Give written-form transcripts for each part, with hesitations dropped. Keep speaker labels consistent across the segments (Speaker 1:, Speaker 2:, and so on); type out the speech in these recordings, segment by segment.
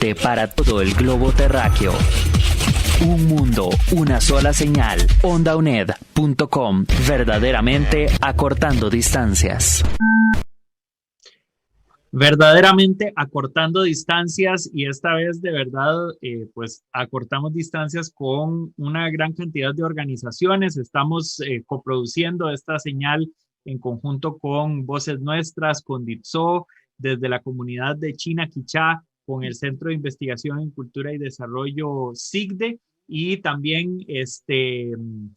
Speaker 1: Transmite para todo el globo terráqueo. Un mundo, una sola señal. OndaUNED.com. Verdaderamente acortando distancias.
Speaker 2: Verdaderamente acortando distancias, y esta vez de verdad pues acortamos distancias con una gran cantidad de organizaciones. Estamos coproduciendo esta señal en conjunto con Voces Nuestras, con DITSO, desde la comunidad de China Quichá, con el Centro de Investigación en Cultura y Desarrollo SIGDE, y también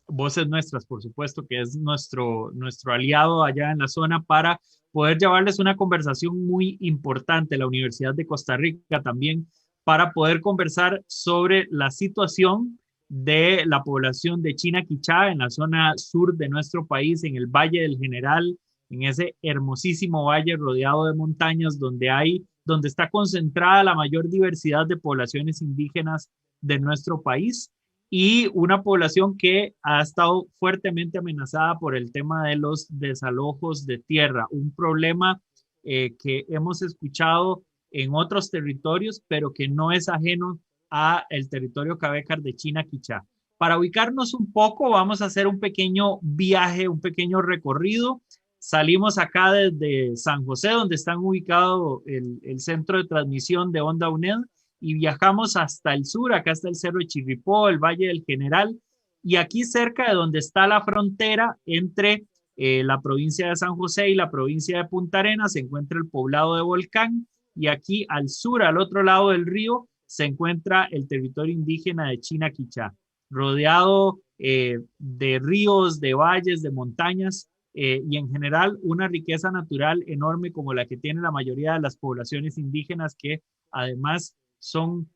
Speaker 2: Voces Nuestras, por supuesto, que es nuestro aliado allá en la zona para poder llevarles una conversación muy importante, la Universidad de Costa Rica también, para poder conversar sobre la situación de la población de China Quichá en la zona sur de nuestro país, en el Valle del General, en ese hermosísimo valle rodeado de montañas donde está concentrada la mayor diversidad de poblaciones indígenas de nuestro país, y una población que ha estado fuertemente amenazada por el tema de los desalojos de tierra, un problema que hemos escuchado en otros territorios, pero que no es ajeno a el territorio Cabécar de China Quichá. Para ubicarnos un poco, vamos a hacer un pequeño viaje, un pequeño recorrido. Salimos acá desde San José, donde están ubicados el centro de transmisión de Onda UNED, y viajamos hasta el sur. Acá está el Cerro de Chirripó, el Valle del General, y aquí cerca de donde está la frontera entre la provincia de San José y la provincia de Punta Arenas se encuentra el poblado de Volcán, y aquí al sur, al otro lado del río, se encuentra el territorio indígena de China Quichá, rodeado de ríos, de valles, de montañas, y en general una riqueza natural enorme como la que tiene la mayoría de las poblaciones indígenas, que además son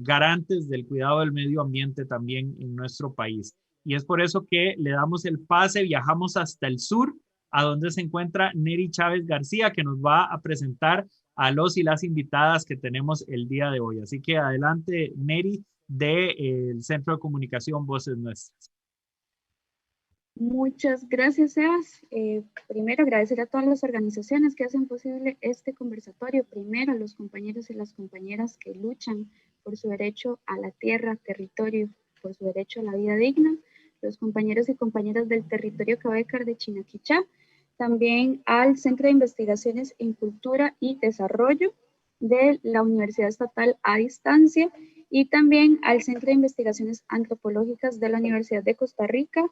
Speaker 2: garantes del cuidado del medio ambiente también en nuestro país. Y es por eso que le damos el pase, viajamos hasta el sur, a donde se encuentra Neri Chávez García, que nos va a presentar a los y las invitadas que tenemos el día de hoy. Así que adelante, Neri, del Centro de Comunicación Voces Nuestras.
Speaker 3: Muchas gracias, Sebas. Primero, agradecer a todas las organizaciones que hacen posible este conversatorio. Primero, a los compañeros y las compañeras que luchan por su derecho a la tierra, territorio, por su derecho a la vida digna. Los compañeros y compañeras del territorio Cabécar de China Quichá. También al Centro de Investigaciones en Cultura y Desarrollo de la Universidad Estatal a Distancia. Y también al Centro de Investigaciones Antropológicas de la Universidad de Costa Rica,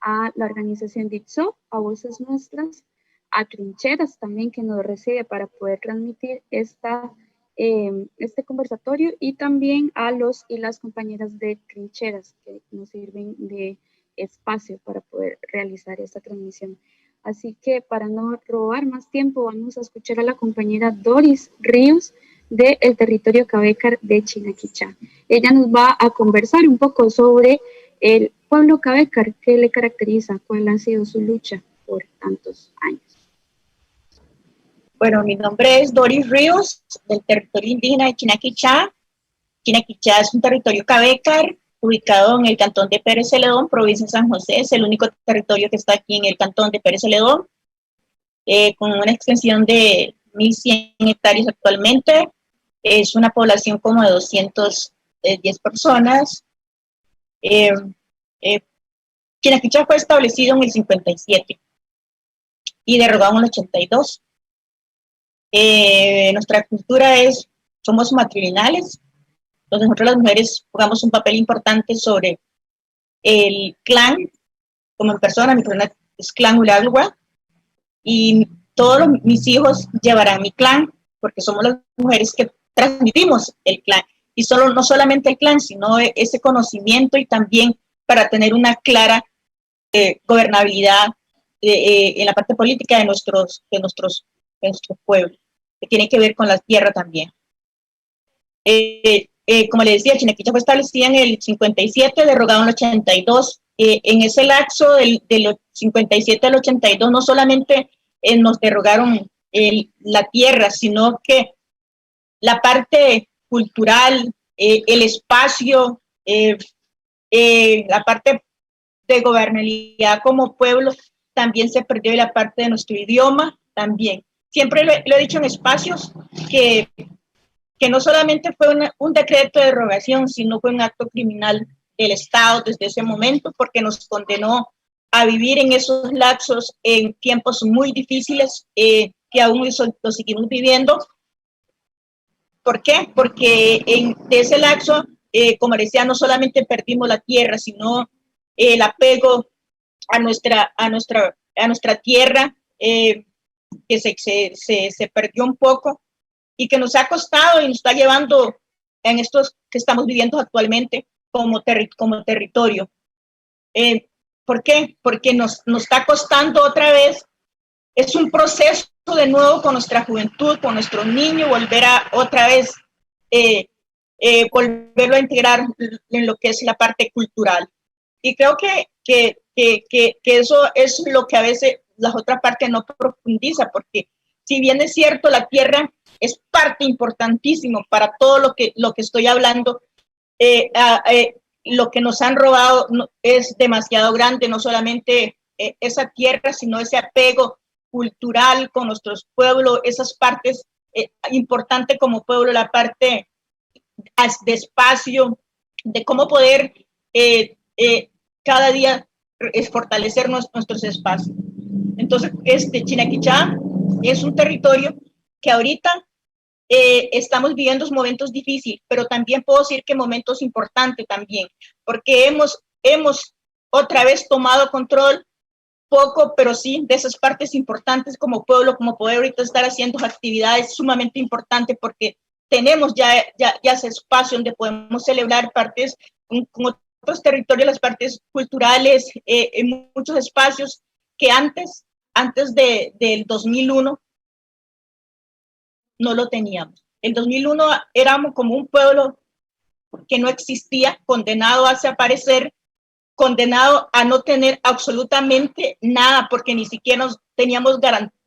Speaker 3: a la organización DITSO, a Voces Nuestras, a Trincheras también, que nos recibe para poder transmitir este conversatorio, y también a los y las compañeras de Trincheras que nos sirven de espacio para poder realizar esta transmisión. Así que para no robar más tiempo, vamos a escuchar a la compañera Doris Ríos del territorio Cabécar de China Quichá. Ella nos va a conversar un poco sobre el pueblo Cabécar, qué le caracteriza, cuál ha sido su lucha por tantos años.
Speaker 4: Bueno, mi nombre es Doris Ríos, del territorio indígena de China Quichá. China Quichá es un territorio Cabécar ubicado en el cantón de Pérez Celedón, provincia de San José. Es el único territorio que está aquí en el cantón de Pérez Celedón, con una extensión de 1.100 hectáreas actualmente. Es una población como de 210 personas. China Quichá fue establecido en el 57 y derogado en el 82. Nuestra cultura somos matrilineales, entonces nosotros las mujeres jugamos un papel importante sobre el clan, como en persona. Mi persona es clan Ulagua, y todos mis hijos llevarán mi clan, porque somos las mujeres que transmitimos el clan, y no solamente el clan, sino ese conocimiento, y también para tener una clara gobernabilidad en la parte política de nuestro pueblo, que tiene que ver con la tierra también. Como les decía, China Quichá fue establecida en el 57, derogado en el 82. En ese lapso del 57 al 82, no solamente nos derogaron la tierra, sino que la parte cultural, el espacio, la parte de gobernabilidad como pueblo también se perdió, y la parte de nuestro idioma también. Siempre lo he dicho en espacios que que no solamente fue un decreto de derogación, sino fue un acto criminal del Estado desde ese momento, porque nos condenó a vivir en esos lapsos en tiempos muy difíciles, que aún lo seguimos viviendo. ¿Por qué? Porque de ese lapso, como decía, no solamente perdimos la tierra, sino el apego a nuestra tierra, que se perdió un poco y que nos ha costado y nos está llevando en estos que estamos viviendo actualmente como territorio. ¿Por qué? Porque nos está costando otra vez. Es un proceso de nuevo con nuestra juventud, con nuestros niños, volver a otra vez, volverlo a integrar en lo que es la parte cultural. Y creo que eso es lo que a veces la otra parte no profundiza, porque si bien es cierto, la tierra es parte importantísima para todo lo que estoy hablando, lo que nos han robado es demasiado grande, no solamente esa tierra, sino ese apego cultural con nuestros pueblos, esas partes importantes como pueblo, la parte de espacio, de cómo poder cada día es fortalecer nuestros espacios. Entonces, Chinaquichá es un territorio que ahorita estamos viviendo momentos difíciles, pero también puedo decir que momentos importantes también, porque hemos otra vez tomado control, poco, pero sí, de esas partes importantes como pueblo, como poder ahorita estar haciendo actividades sumamente importantes, porque tenemos ya ese espacio donde podemos celebrar partes con otros territorios, las partes culturales, en muchos espacios que antes del 2001 no lo teníamos. El 2001 éramos como un pueblo que no existía, condenado a desaparecer, condenado a no tener absolutamente nada, porque ni siquiera nos teníamos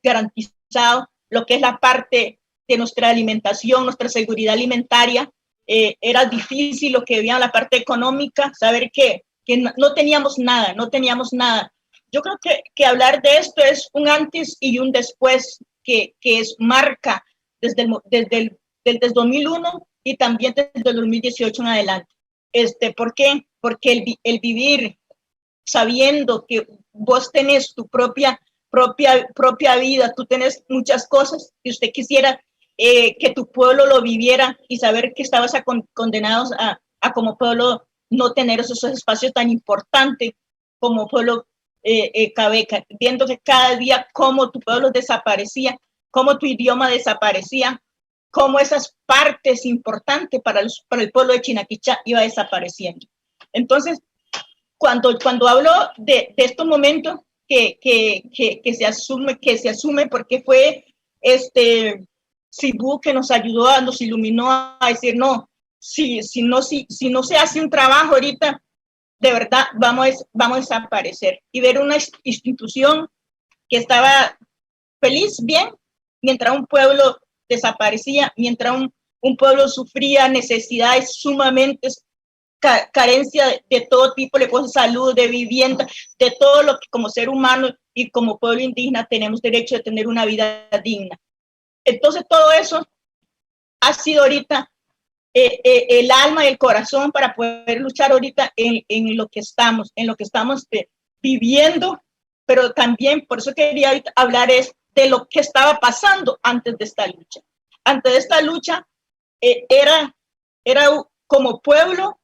Speaker 4: garantizado lo que es la parte de nuestra alimentación, nuestra seguridad alimentaria. Era difícil lo que veía la parte económica, saber que no teníamos nada, no teníamos nada. Yo creo que hablar de esto es un antes y un después que es marca desde el 2001 y también desde el 2018 en adelante. ¿Por qué? Porque el vivir sabiendo que vos tenés tu propia vida, tú tenés muchas cosas que usted quisiera que tu pueblo lo viviera y saber que estabas condenados a como pueblo no tener esos espacios tan importantes como pueblo Cabeca, viendo que cada día cómo tu pueblo desaparecía, cómo tu idioma desaparecía, cómo esas partes importantes para el pueblo de Chinaquichá iba desapareciendo. Entonces, cuando hablo de estos momentos que se asume porque fue Cibú que nos ayudó, nos iluminó a decir, no, si no se hace un trabajo ahorita, de verdad vamos a desaparecer. Y ver una institución que estaba feliz, bien, mientras un pueblo desaparecía, mientras un pueblo sufría necesidades sumamente, carencia de todo tipo de cosas, salud, de vivienda, de todo lo que como ser humano y como pueblo indígena tenemos derecho de tener una vida digna. Entonces todo eso ha sido ahorita el alma y el corazón para poder luchar ahorita en lo que estamos viviendo, pero también por eso quería hablar de lo que estaba pasando antes de esta lucha. Antes de esta lucha era como pueblo,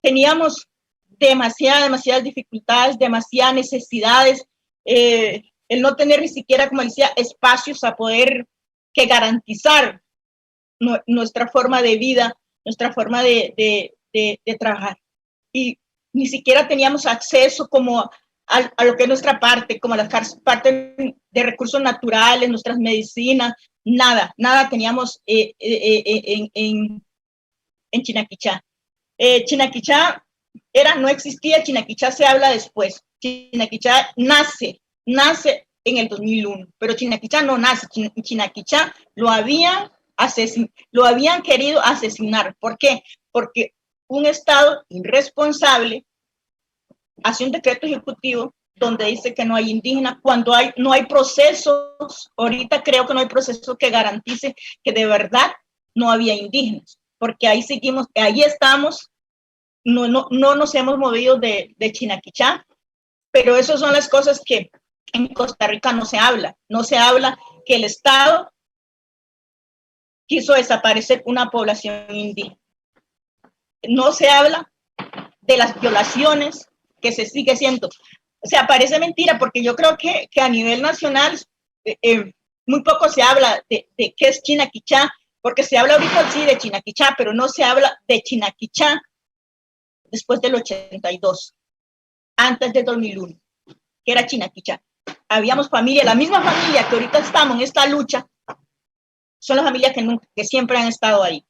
Speaker 4: teníamos demasiadas dificultades, demasiadas necesidades, el no tener ni siquiera, como decía, espacios a poder que garantizar nuestra forma de vida, nuestra forma de trabajar. Y ni siquiera teníamos acceso como a lo que es nuestra parte, como a la parte de recursos naturales, nuestras medicinas, nada teníamos en Chinaquichá. Chinaquichá no existía, Chinaquichá se habla después. Chinaquichá nace en el 2001, pero Chinaquichá no nace. Chinaquichá lo habían querido asesinar. ¿Por qué? Porque un Estado irresponsable hace un decreto ejecutivo donde dice que no hay indígenas, cuando no hay procesos, ahorita creo que no hay proceso que garantice que de verdad no había indígenas, porque ahí seguimos, ahí estamos, no nos hemos movido de Chinaquichá, pero esas son las cosas que en Costa Rica no se habla que el Estado quiso desaparecer una población indígena. No se habla de las violaciones que se sigue haciendo. O sea, parece mentira porque yo creo que a nivel nacional muy poco se habla de qué es Chinaquichá, porque se habla ahorita sí de Chinaquichá, pero no se habla de Chinaquichá después del 82, antes del 2001, que era Chinaquichá. Habíamos familia, la misma familia que ahorita estamos en esta lucha, son las familias que siempre han estado ahí.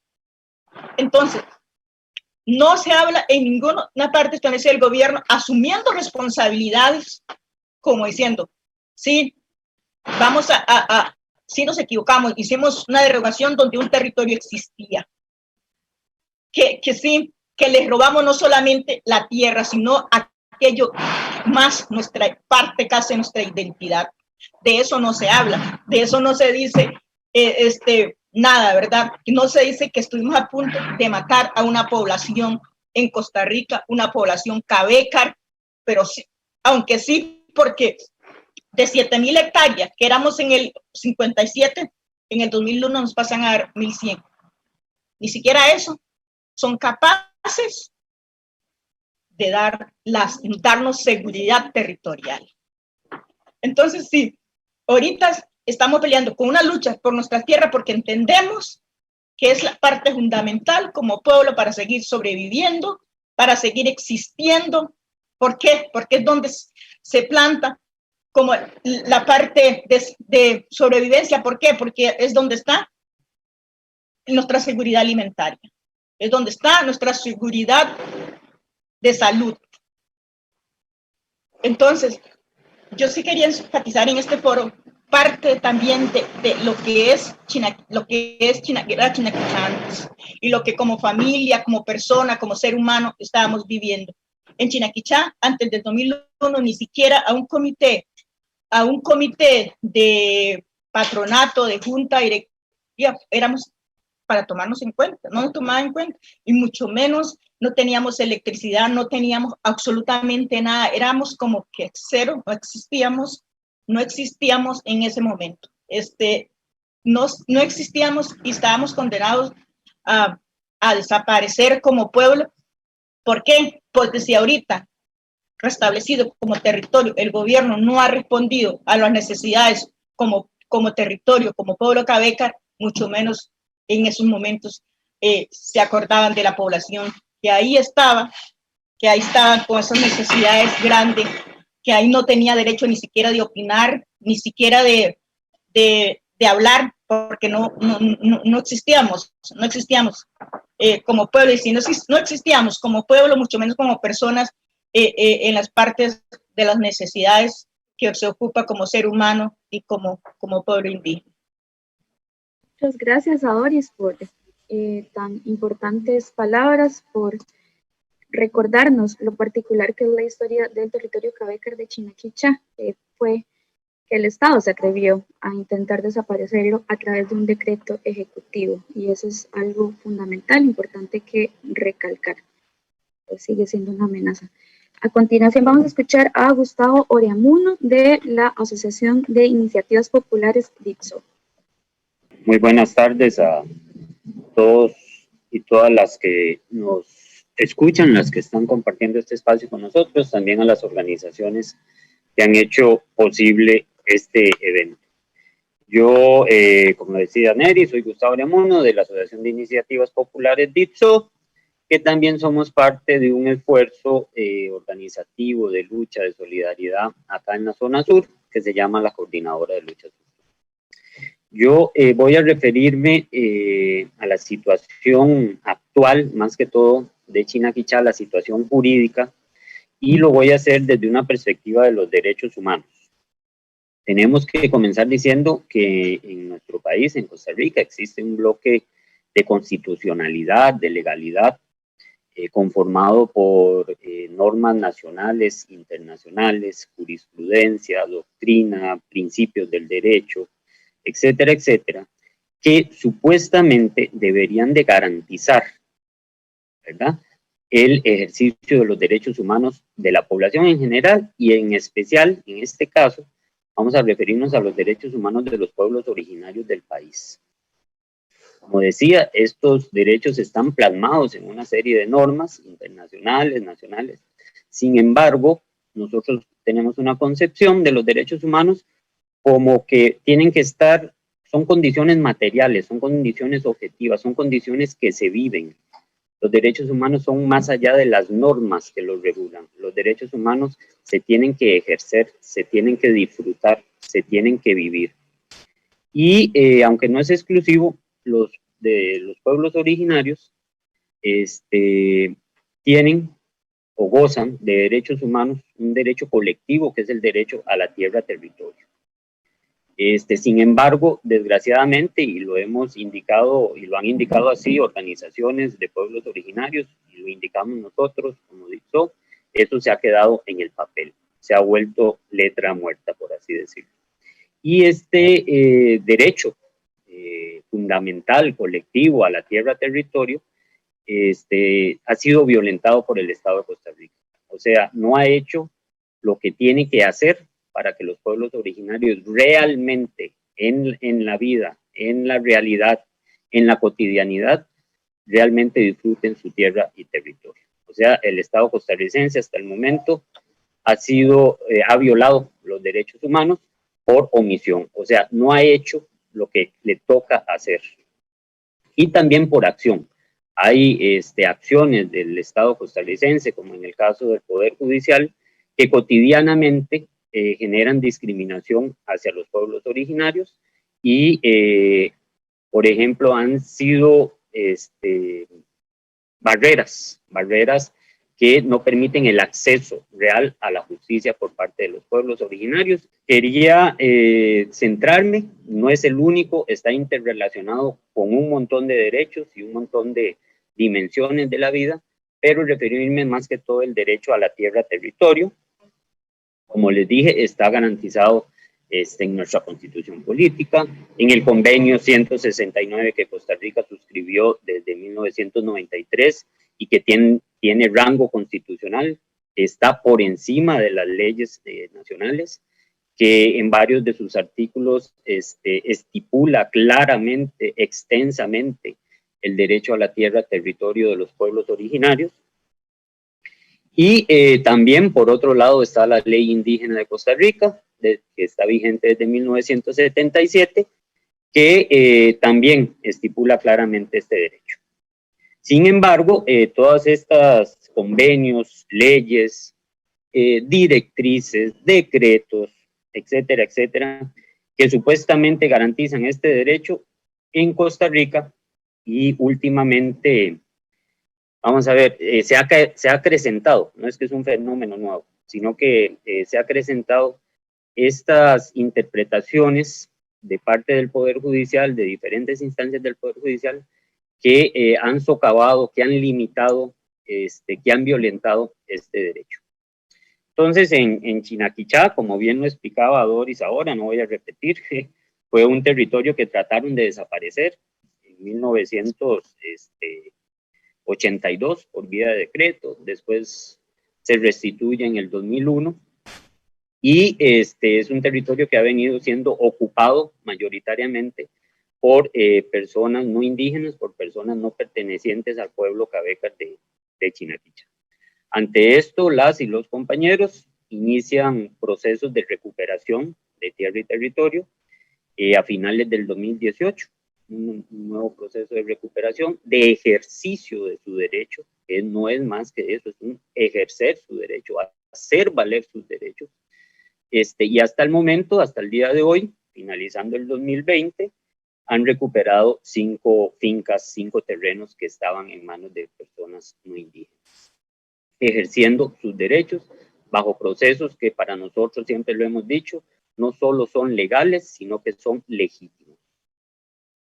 Speaker 4: Entonces, no se habla en ninguna parte establece el gobierno asumiendo responsabilidades, como diciendo, sí, vamos sí nos equivocamos, hicimos una derogación donde un territorio existía, que sí, que les robamos no solamente la tierra, sino aquello más nuestra parte casi nuestra identidad. De eso no se habla, de eso no se dice nada, ¿verdad? No se dice que estuvimos a punto de matar a una población en Costa Rica, una población cavécar, pero sí, aunque sí, porque de 7,000 hectáreas que éramos en el 57, en el 2001 nos pasan a dar 1,100. Ni siquiera eso son capaces de darnos seguridad territorial. Entonces, sí, ahorita estamos peleando con una lucha por nuestra tierra porque entendemos que es la parte fundamental como pueblo para seguir sobreviviendo, para seguir existiendo. ¿Por qué? Porque es donde se planta como la parte de sobrevivencia. ¿Por qué? Porque es donde está nuestra seguridad alimentaria, es donde está nuestra seguridad de salud. Entonces, yo sí quería enfatizar en este foro parte también de lo que es Chinaquichá antes y lo que como familia, como persona, como ser humano estábamos viviendo. En Chinaquichá, antes del 2001, ni siquiera a un comité de patronato, de junta directiva, éramos para tomarnos en cuenta, no nos tomaban en cuenta, y mucho menos no teníamos electricidad, no teníamos absolutamente nada, éramos como que cero, no existíamos en ese momento. No existíamos y estábamos condenados a desaparecer como pueblo. ¿Por qué? Porque si ahorita, restablecido como territorio, el gobierno no ha respondido a las necesidades como territorio, como pueblo cavécar, mucho menos en esos momentos se acordaban de la población que ahí estaban con esas necesidades grandes, que ahí no tenía derecho ni siquiera de opinar, ni siquiera de hablar, porque no existíamos como pueblo, y si no existíamos como pueblo, mucho menos como personas en las partes de las necesidades que se ocupa como ser humano y como pueblo indígena.
Speaker 3: Muchas gracias a Doris por tan importantes palabras, por recordarnos lo particular que es la historia del territorio cavécar de Chinaquichá. Fue que el Estado se atrevió a intentar desaparecerlo a través de un decreto ejecutivo, y eso es algo fundamental, importante que recalcar. Pues sigue siendo una amenaza. A continuación vamos a escuchar a Gustavo Oreamuno de la Asociación de Iniciativas Populares DITSO.
Speaker 5: Muy buenas tardes a todos y todas las que nos escuchan, las que están compartiendo este espacio con nosotros, también a las organizaciones que han hecho posible este evento. Yo, como decía Neri, soy Gustavo Oreamuno de la Asociación de Iniciativas Populares DITSO, que también somos parte de un esfuerzo organizativo de lucha, de solidaridad acá en la zona sur, que se llama la Coordinadora de Lucha Sur. Yo voy a referirme a la situación actual, más que todo de Chinaquichá, la situación jurídica, y lo voy a hacer desde una perspectiva de los derechos humanos. Tenemos que comenzar diciendo que en nuestro país, en Costa Rica, existe un bloque de constitucionalidad, de legalidad, conformado por normas nacionales, internacionales, jurisprudencia, doctrina, principios del derecho, etcétera, etcétera, que supuestamente deberían de garantizar, ¿verdad?, el ejercicio de los derechos humanos de la población en general y en especial, en este caso, vamos a referirnos a los derechos humanos de los pueblos originarios del país. Como decía, estos derechos están plasmados en una serie de normas internacionales, nacionales. Sin embargo, nosotros tenemos una concepción de los derechos humanos como que tienen que estar, son condiciones materiales, son condiciones objetivas, son condiciones que se viven. Los derechos humanos son más allá de las normas que los regulan. Los derechos humanos se tienen que ejercer, se tienen que disfrutar, se tienen que vivir. Y aunque no es exclusivo, los pueblos originarios tienen o gozan de derechos humanos, un derecho colectivo que es el derecho a la tierra territorio. Sin embargo, desgraciadamente, y lo hemos indicado, y lo han indicado así organizaciones de pueblos originarios, y lo indicamos nosotros como DICSO, eso se ha quedado en el papel, se ha vuelto letra muerta, por así decirlo. Y este derecho fundamental, colectivo, a la tierra territorio, ha sido violentado por el Estado de Costa Rica. O sea, no ha hecho lo que tiene que hacer para que los pueblos originarios realmente en la vida, en la realidad, en la cotidianidad, realmente disfruten su tierra y territorio. O sea, el Estado costarricense hasta el momento ha violado los derechos humanos por omisión. O sea, no ha hecho lo que le toca hacer. Y también por acción. Hay acciones del Estado costarricense, como en el caso del Poder Judicial, que cotidianamente generan discriminación hacia los pueblos originarios y, por ejemplo, han sido barreras que no permiten el acceso real a la justicia por parte de los pueblos originarios. Quería centrarme, no es el único, está interrelacionado con un montón de derechos y un montón de dimensiones de la vida, pero referirme más que todo el derecho a la tierra territorio. Como les dije, está garantizado en nuestra Constitución Política, en el Convenio 169 que Costa Rica suscribió desde 1993 y que tiene rango constitucional, está por encima de las leyes nacionales, que en varios de sus artículos estipula claramente, extensamente, el derecho a la tierra, territorio de los pueblos originarios. Y también, por otro lado, está la Ley Indígena de Costa Rica, que está vigente desde 1977, que también estipula claramente este derecho. Sin embargo, todas estas convenios, leyes, directrices, decretos, etcétera, etcétera, que supuestamente garantizan este derecho en Costa Rica y últimamente, vamos a ver, se ha acrecentado, no es que es un fenómeno nuevo, sino que se ha acrecentado estas interpretaciones de parte del Poder Judicial, de diferentes instancias del Poder Judicial, que han socavado, que han limitado, que han violentado este derecho. Entonces, en Chinaquichá, como bien lo explicaba Doris ahora, no voy a repetir, fue un territorio que trataron de desaparecer en 1982 por vía de decreto, después se restituye en el 2001, y es un territorio que ha venido siendo ocupado mayoritariamente por personas no indígenas, por personas no pertenecientes al pueblo Cabecas de Chinaquichá. Ante esto, las y los compañeros inician procesos de recuperación de tierra y territorio a finales del 2018, un nuevo proceso de recuperación, de ejercicio de su derecho, que no es más que eso, es un ejercer su derecho, a hacer valer sus derechos. Y hasta el momento, hasta el día de hoy, finalizando el 2020, han recuperado 5 fincas, 5 terrenos que estaban en manos de personas no indígenas, ejerciendo sus derechos bajo procesos que para nosotros, siempre lo hemos dicho, no solo son legales, sino que son legítimos.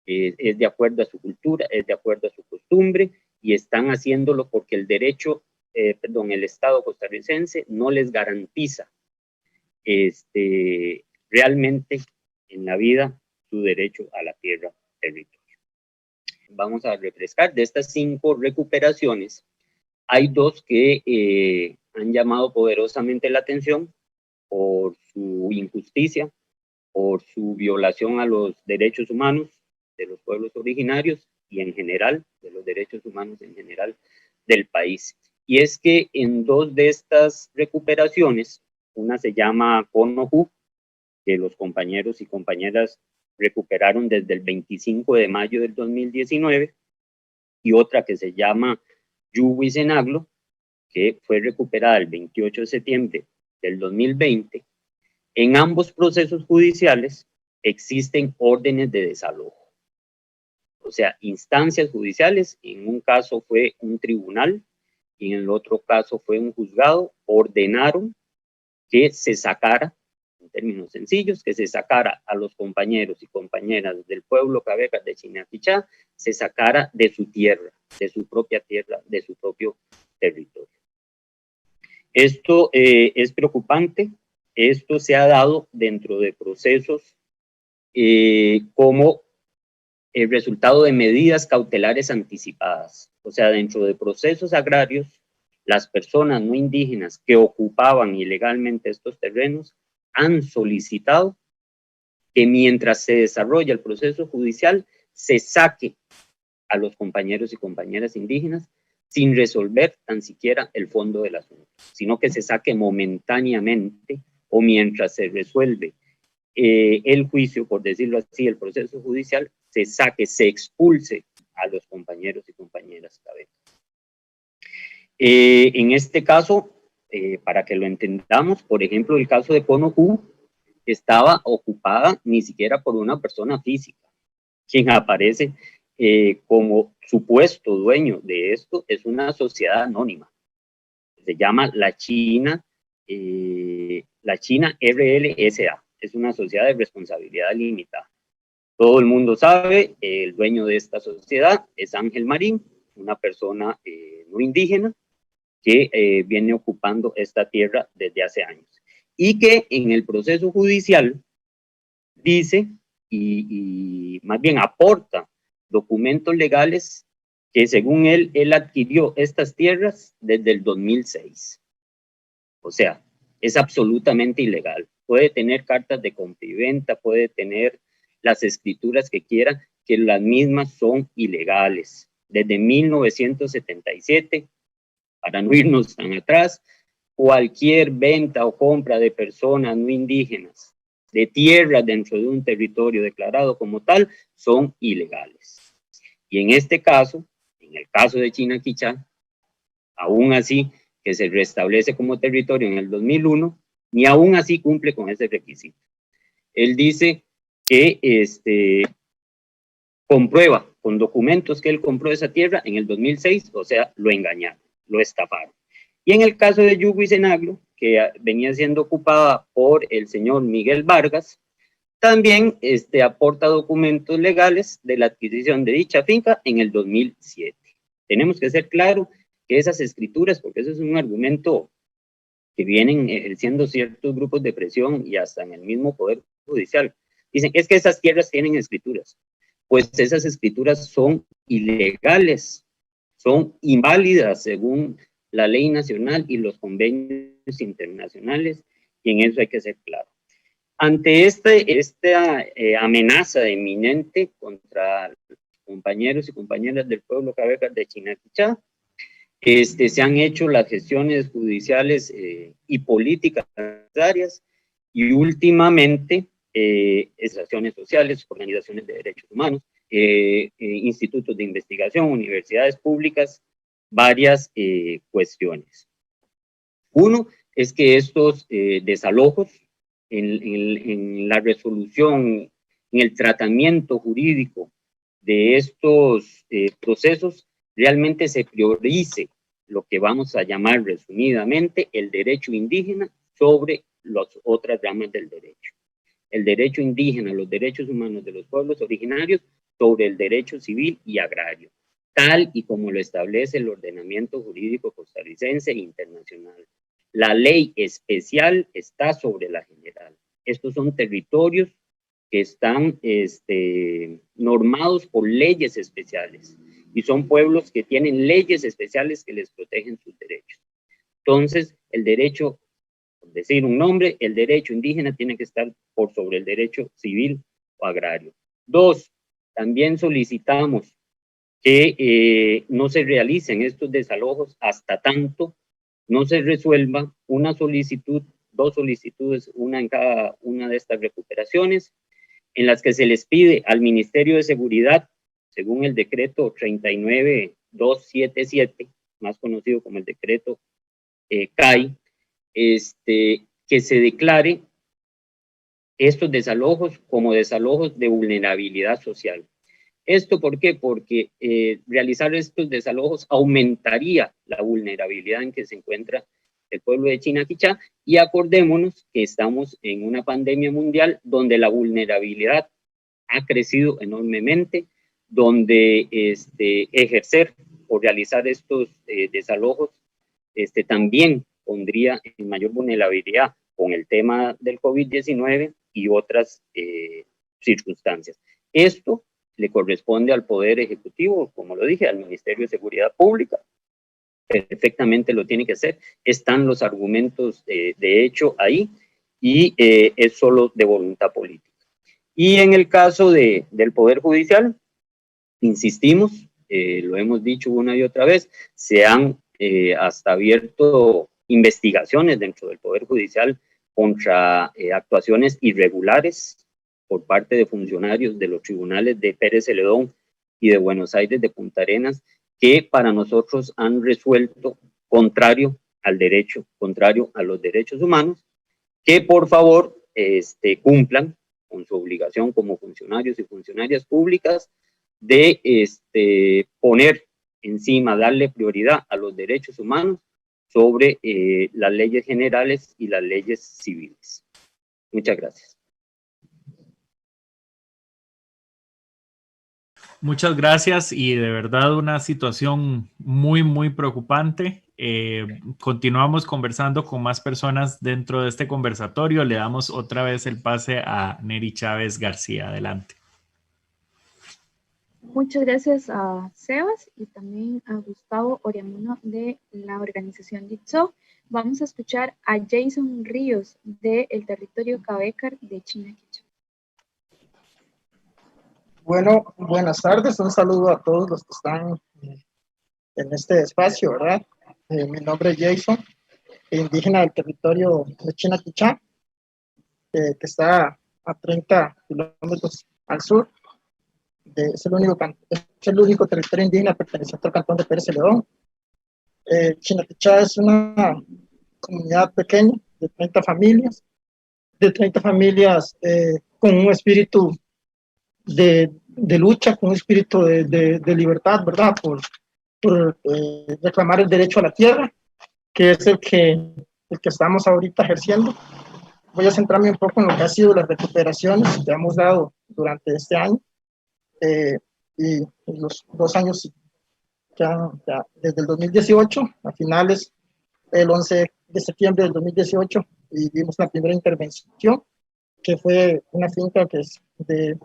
Speaker 5: Es de acuerdo a su cultura, es de acuerdo a su costumbre, y están haciéndolo porque el el Estado costarricense no les garantiza realmente en la vida su derecho a la tierra territorio. Vamos a refrescar. De estas 5 recuperaciones, hay 2 que han llamado poderosamente la atención por su injusticia, por su violación a los derechos humanos de los pueblos originarios y en general, de los derechos humanos en general del país. Y es que en 2 de estas recuperaciones, una se llama Conojú, que los compañeros y compañeras recuperaron desde el 25 de mayo del 2019, y otra que se llama Yuhuizenaglo, que fue recuperada el 28 de septiembre del 2020. En ambos procesos judiciales existen órdenes de desalojo. O sea, instancias judiciales, en un caso fue un tribunal y en el otro caso fue un juzgado, ordenaron que se sacara, en términos sencillos, que se sacara a los compañeros y compañeras del pueblo Cabecas de Chinaquichá, se sacara de su tierra, de su propia tierra, de su propio territorio. Esto es preocupante. Esto se ha dado dentro de procesos como el resultado de medidas cautelares anticipadas. O sea, dentro de procesos agrarios, las personas no indígenas que ocupaban ilegalmente estos terrenos han solicitado que mientras se desarrolla el proceso judicial, se saque a los compañeros y compañeras indígenas sin resolver tan siquiera el fondo del asunto, sino que se saque momentáneamente o mientras se resuelve el juicio, por decirlo así, el proceso judicial, se saque, se expulse a los compañeros y compañeras cabecas. En este caso, para que lo entendamos, por ejemplo, el caso de Conojú estaba ocupada ni siquiera por una persona física. Quien aparece como supuesto dueño de esto es una sociedad anónima. Se llama la China RLSA. Es una sociedad de responsabilidad limitada. Todo el mundo sabe, el dueño de esta sociedad es Ángel Marín, una persona no indígena que viene ocupando esta tierra desde hace años. Y que en el proceso judicial dice y más bien aporta documentos legales que según él adquirió estas tierras desde el 2006. O sea, es absolutamente ilegal. Puede tener cartas de compra y venta, puede tener las escrituras que quiera, que las mismas son ilegales. Desde 1977, para no irnos tan atrás, cualquier venta o compra de personas no indígenas de tierras dentro de un territorio declarado como tal son ilegales. Y en este caso, en el caso de Chinaquichá, aún así que se restablece como territorio en el 2001, ni aún así cumple con ese requisito. Él dice que comprueba con documentos que él compró esa tierra en el 2006, o sea, lo engañaron, lo estafaron. Y en el caso de Yuhuizenaglo, que venía siendo ocupada por el señor Miguel Vargas, también aporta documentos legales de la adquisición de dicha finca en el 2007. Tenemos que ser claros que esas escrituras, porque eso es un argumento que vienen ejerciendo ciertos grupos de presión y hasta en el mismo Poder Judicial, dicen, es que esas tierras tienen escrituras. Pues esas escrituras son ilegales, son inválidas según la ley nacional y los convenios internacionales, y en eso hay que ser claro. Ante esta amenaza inminente contra compañeros y compañeras del pueblo Cabecas de Chinaquichá, se han hecho las gestiones judiciales y políticas necesarias, y últimamente asociaciones sociales, organizaciones de derechos humanos, institutos de investigación, universidades públicas, varias cuestiones. Uno es que estos desalojos en la resolución, en el tratamiento jurídico de estos procesos, realmente se priorice lo que vamos a llamar resumidamente el derecho indígena sobre las otras ramas del derecho. El derecho indígena, los derechos humanos de los pueblos originarios sobre el derecho civil y agrario, tal y como lo establece el ordenamiento jurídico costarricense e internacional. La ley especial está sobre la general. Estos son territorios que están normados por leyes especiales y son pueblos que tienen leyes especiales que les protegen sus derechos. Entonces, el derecho, por decir un nombre, el derecho indígena tiene que estar por sobre el derecho civil o agrario. 2, también solicitamos que no se realicen estos desalojos hasta tanto no se resuelva una solicitud, 2 solicitudes, una en cada una de estas recuperaciones, en las que se les pide al Ministerio de Seguridad, según el decreto 39277, más conocido como el decreto CAI, que se declare estos desalojos como desalojos de vulnerabilidad social. ¿Esto por qué? Porque realizar estos desalojos aumentaría la vulnerabilidad en que se encuentra el pueblo de Chinaquichá, y acordémonos que estamos en una pandemia mundial donde la vulnerabilidad ha crecido enormemente, donde ejercer o realizar estos desalojos también pondría en mayor vulnerabilidad con el tema del COVID-19 y otras circunstancias. Esto le corresponde al Poder Ejecutivo, como lo dije, al Ministerio de Seguridad Pública, perfectamente lo tiene que hacer, están los argumentos de hecho ahí, y es solo de voluntad política. Y en el caso del Poder Judicial, insistimos, lo hemos dicho una y otra vez, se han hasta abierto investigaciones dentro del Poder Judicial contra actuaciones irregulares por parte de funcionarios de los tribunales de Pérez Celedón y de Buenos Aires de Punta Arenas, que para nosotros han resuelto contrario al derecho, contrario a los derechos humanos, que por favor cumplan con su obligación como funcionarios y funcionarias públicas de poner encima, darle prioridad a los derechos humanos sobre las leyes generales y las leyes civiles. Muchas gracias.
Speaker 2: Muchas gracias, y de verdad una situación muy, muy preocupante. Continuamos conversando con más personas dentro de este conversatorio. Le damos otra vez el pase a Neri Chávez García. Adelante.
Speaker 3: Muchas gracias a Sebas y también a Gustavo Oriamuno de la organización DITSO. Vamos a escuchar a Jason Ríos del territorio Cabecar de Chinaquichá.
Speaker 6: Bueno, buenas tardes, un saludo a todos los que están en este espacio, ¿verdad? Mi nombre es Jason, indígena del territorio de Chinaquichá, que está a 30 kilómetros al sur. Es el único territorio indígena perteneciente al cantón de Pérez Celedón. Chinaquichá es una comunidad pequeña de 30 familias con un espíritu de lucha, con un espíritu de libertad, ¿verdad? Por reclamar el derecho a la tierra, que es el que estamos ahorita ejerciendo. Voy a centrarme un poco en lo que ha sido las recuperaciones que hemos dado durante este año y los 2 años desde el 2018, a finales, el 11 de septiembre del 2018, y dimos la primera intervención, que fue una finca que es de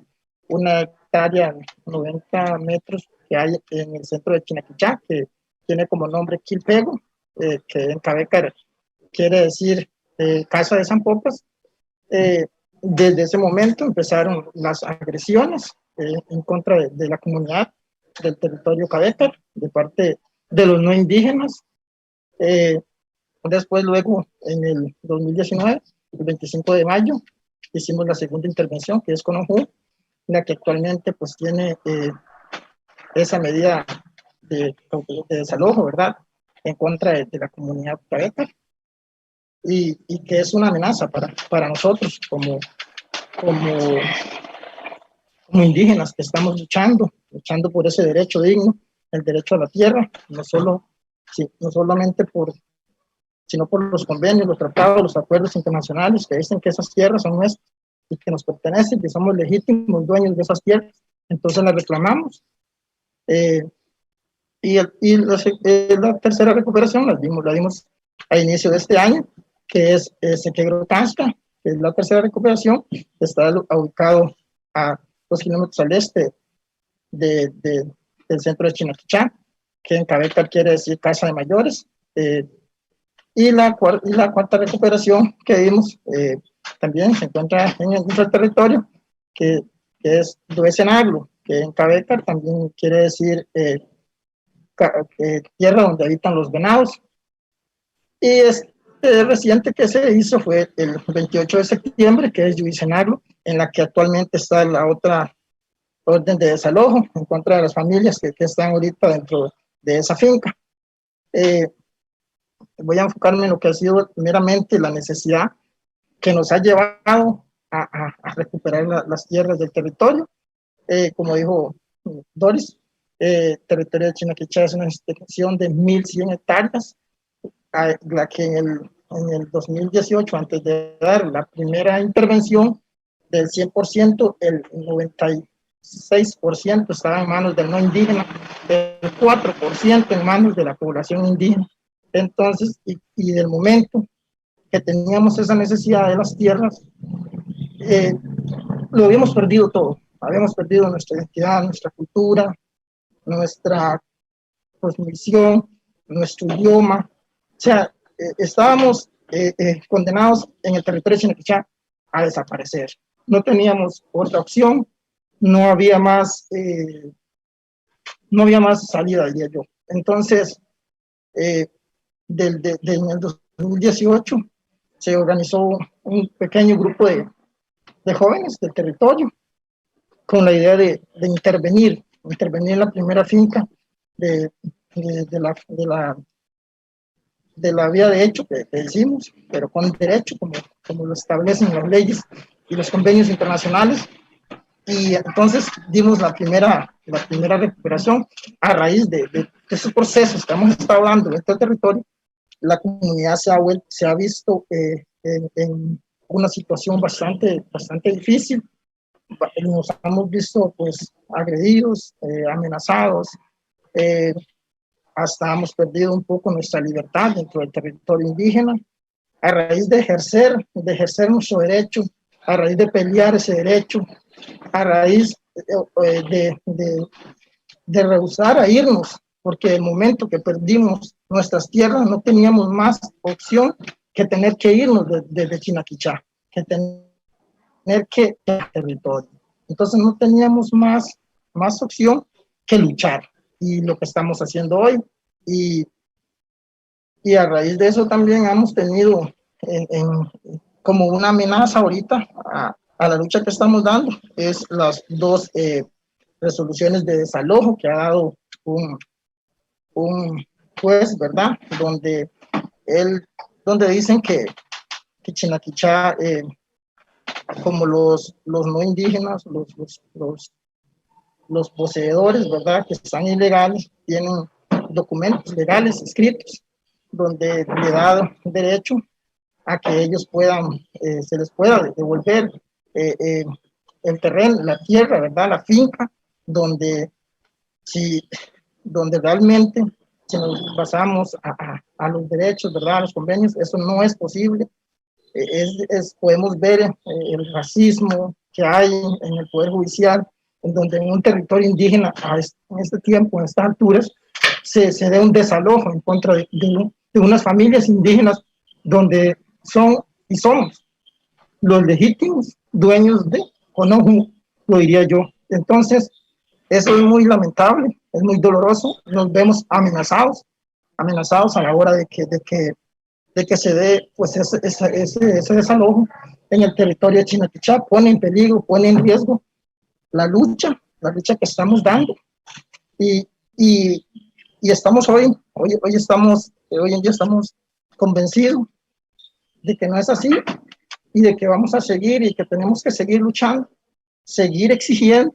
Speaker 6: 1 hectárea, 90 metros, que hay en el centro de Chinaquichá, que tiene como nombre Quilpego, que en Cabecar quiere decir casa de zampopas. Desde ese momento empezaron las agresiones en contra de la comunidad del territorio Cabecar, de parte de los no indígenas. Después, luego, en el 2019, el 25 de mayo, hicimos la segunda intervención, que es con OJU, la que actualmente pues tiene esa medida de desalojo, ¿verdad?, en contra de la comunidad Cabecar, y que es una amenaza para nosotros como indígenas que estamos luchando por ese derecho digno, el derecho a la tierra, no solamente sino por los convenios, los tratados, los acuerdos internacionales que dicen que esas tierras son nuestras y que nos pertenecen, que somos legítimos dueños de esas tierras. Entonces las reclamamos. La tercera recuperación la dimos a inicio de este año, que es Sequegro Tasca, que es la tercera recuperación, está ubicado a 2 kilómetros al este del centro de Chinaquichá, que en Cabécar quiere decir casa de mayores. Y la cuarta recuperación que vimos también se encuentra en nuestro territorio, que es Duesenaglo, que en Cabécar también quiere decir tierra donde habitan los venados. Y este reciente que se hizo fue el 28 de septiembre, que es Duesenaglo, en la que actualmente está la otra orden de desalojo en contra de las familias que están ahorita dentro de esa finca. Voy a enfocarme en lo que ha sido primeramente la necesidad que nos ha llevado a recuperar las tierras del territorio. Como dijo Doris, territorio de Chinaquichá es una extensión de 1.100 hectáreas, la que en el 2018, antes de dar la primera intervención del 100%, el 96% estaba en manos del no indígena, el 4% en manos de la población indígena. Entonces, y del momento que teníamos esa necesidad de las tierras, lo habíamos perdido todo. Habíamos perdido nuestra identidad, nuestra cultura, nuestra cosmovisión, nuestro idioma. O sea, estábamos condenados en el territorio de Chinaquichá a desaparecer. No teníamos otra opción, no había más salida, diría yo. Entonces, en el 2018 se organizó un pequeño grupo de jóvenes del territorio con la idea de intervenir en la primera finca de la vía de hecho que hicimos, pero con derecho, como lo establecen las leyes y los convenios internacionales. Y entonces dimos la primera recuperación a raíz de esos procesos que hemos estado dando en este territorio. La comunidad se ha visto en una situación bastante difícil. Nos hemos visto pues agredidos, amenazados, hasta hemos perdido un poco nuestra libertad dentro del territorio indígena a raíz de ejercer nuestro derecho, a raíz de pelear ese derecho, a raíz de rehusar a irnos, porque el momento que perdimos nuestras tierras no teníamos más opción que tener que irnos desde Chinaquichá, que tener que ir al territorio. Entonces no teníamos más opción que luchar, y lo que estamos haciendo hoy. Y a raíz de eso también hemos tenido como una amenaza ahorita a la lucha que estamos dando, es las 2 resoluciones de desalojo que ha dado un juez, ¿verdad? Donde dicen que Chinaquichá, como los no indígenas, los poseedores, ¿verdad?, que están ilegales, tienen documentos legales escritos donde le da derecho a que ellos se les pueda devolver el terreno, la tierra, ¿verdad?, la finca, donde realmente, si nos basamos a los derechos, ¿verdad?, a los convenios, eso no es posible. Podemos ver el racismo que hay en el Poder Judicial, en donde en un territorio indígena, en este tiempo, en estas alturas, se dé un desalojo en contra de unas familias indígenas, donde son y somos los legítimos dueños de Onoju, lo diría yo. Entonces, eso es muy lamentable, es muy doloroso. Nos vemos amenazados a la hora de que se dé pues ese desalojo en el territorio de Chinaquichá. Pone en peligro, pone en riesgo la lucha que estamos dando, y estamos hoy en día estamos convencidos de que no es así, y de que vamos a seguir, y que tenemos que seguir luchando, seguir exigiendo,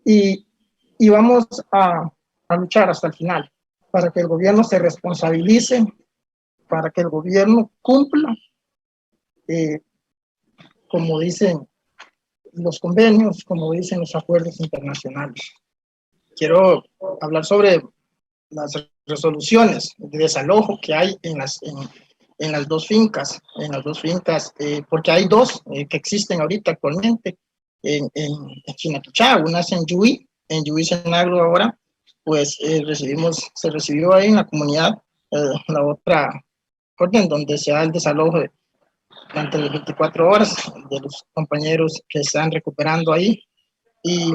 Speaker 6: y vamos a luchar hasta el final, para que el gobierno se responsabilice, para que el gobierno cumpla, como dicen los convenios, como dicen los acuerdos internacionales. Quiero hablar sobre las resoluciones de desalojo que hay en en las dos fincas, porque hay dos que existen ahorita actualmente en Chinaquichá, una es en Yui Cenagro ahora, pues se recibió ahí en la comunidad la otra orden donde se da el desalojo durante las 24 horas de los compañeros que están recuperando ahí, y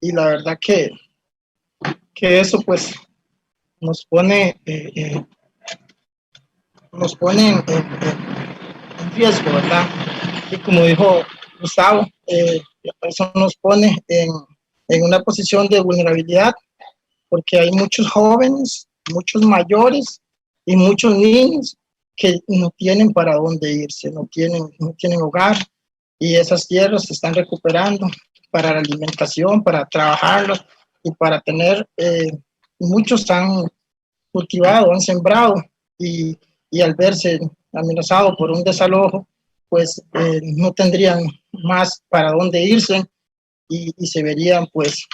Speaker 6: la verdad que eso pues nos pone en riesgo, ¿verdad? Y como dijo Gustavo, eso nos pone en una posición de vulnerabilidad, porque hay muchos jóvenes, muchos mayores y muchos niños que no tienen para dónde irse, no tienen hogar, y esas tierras se están recuperando para la alimentación, para trabajarlas y para tener, muchos han cultivado, han sembrado, y al verse amenazado por un desalojo, pues no tendrían más para dónde irse, y se verían pues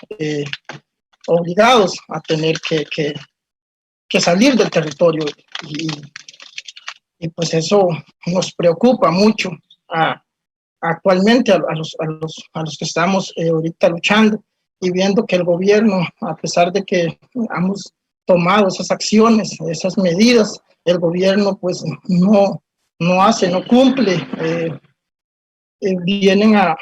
Speaker 6: obligados a tener que salir del territorio, y pues eso nos preocupa mucho actualmente a los que estamos ahorita luchando, y viendo que el gobierno, a pesar de que hemos tomado esas acciones, esas medidas, el gobierno pues no cumple, vienen a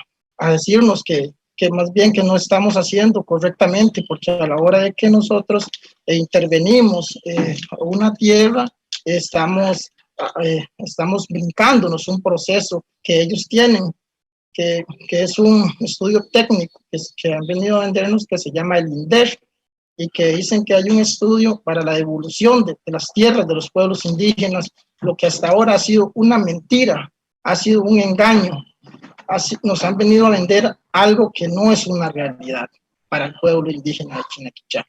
Speaker 6: decirnos que más bien que no estamos haciendo correctamente, porque a la hora de que nosotros intervenimos una tierra, estamos brincándonos un proceso que ellos tienen, que es un estudio técnico que han venido a vendernos, que se llama el INDER, y que dicen que hay un estudio para la devolución de las tierras de los pueblos indígenas, lo que hasta ahora ha sido una mentira, ha sido un engaño. Nos han venido a vender algo que no es una realidad para el pueblo indígena de Chinaquichá.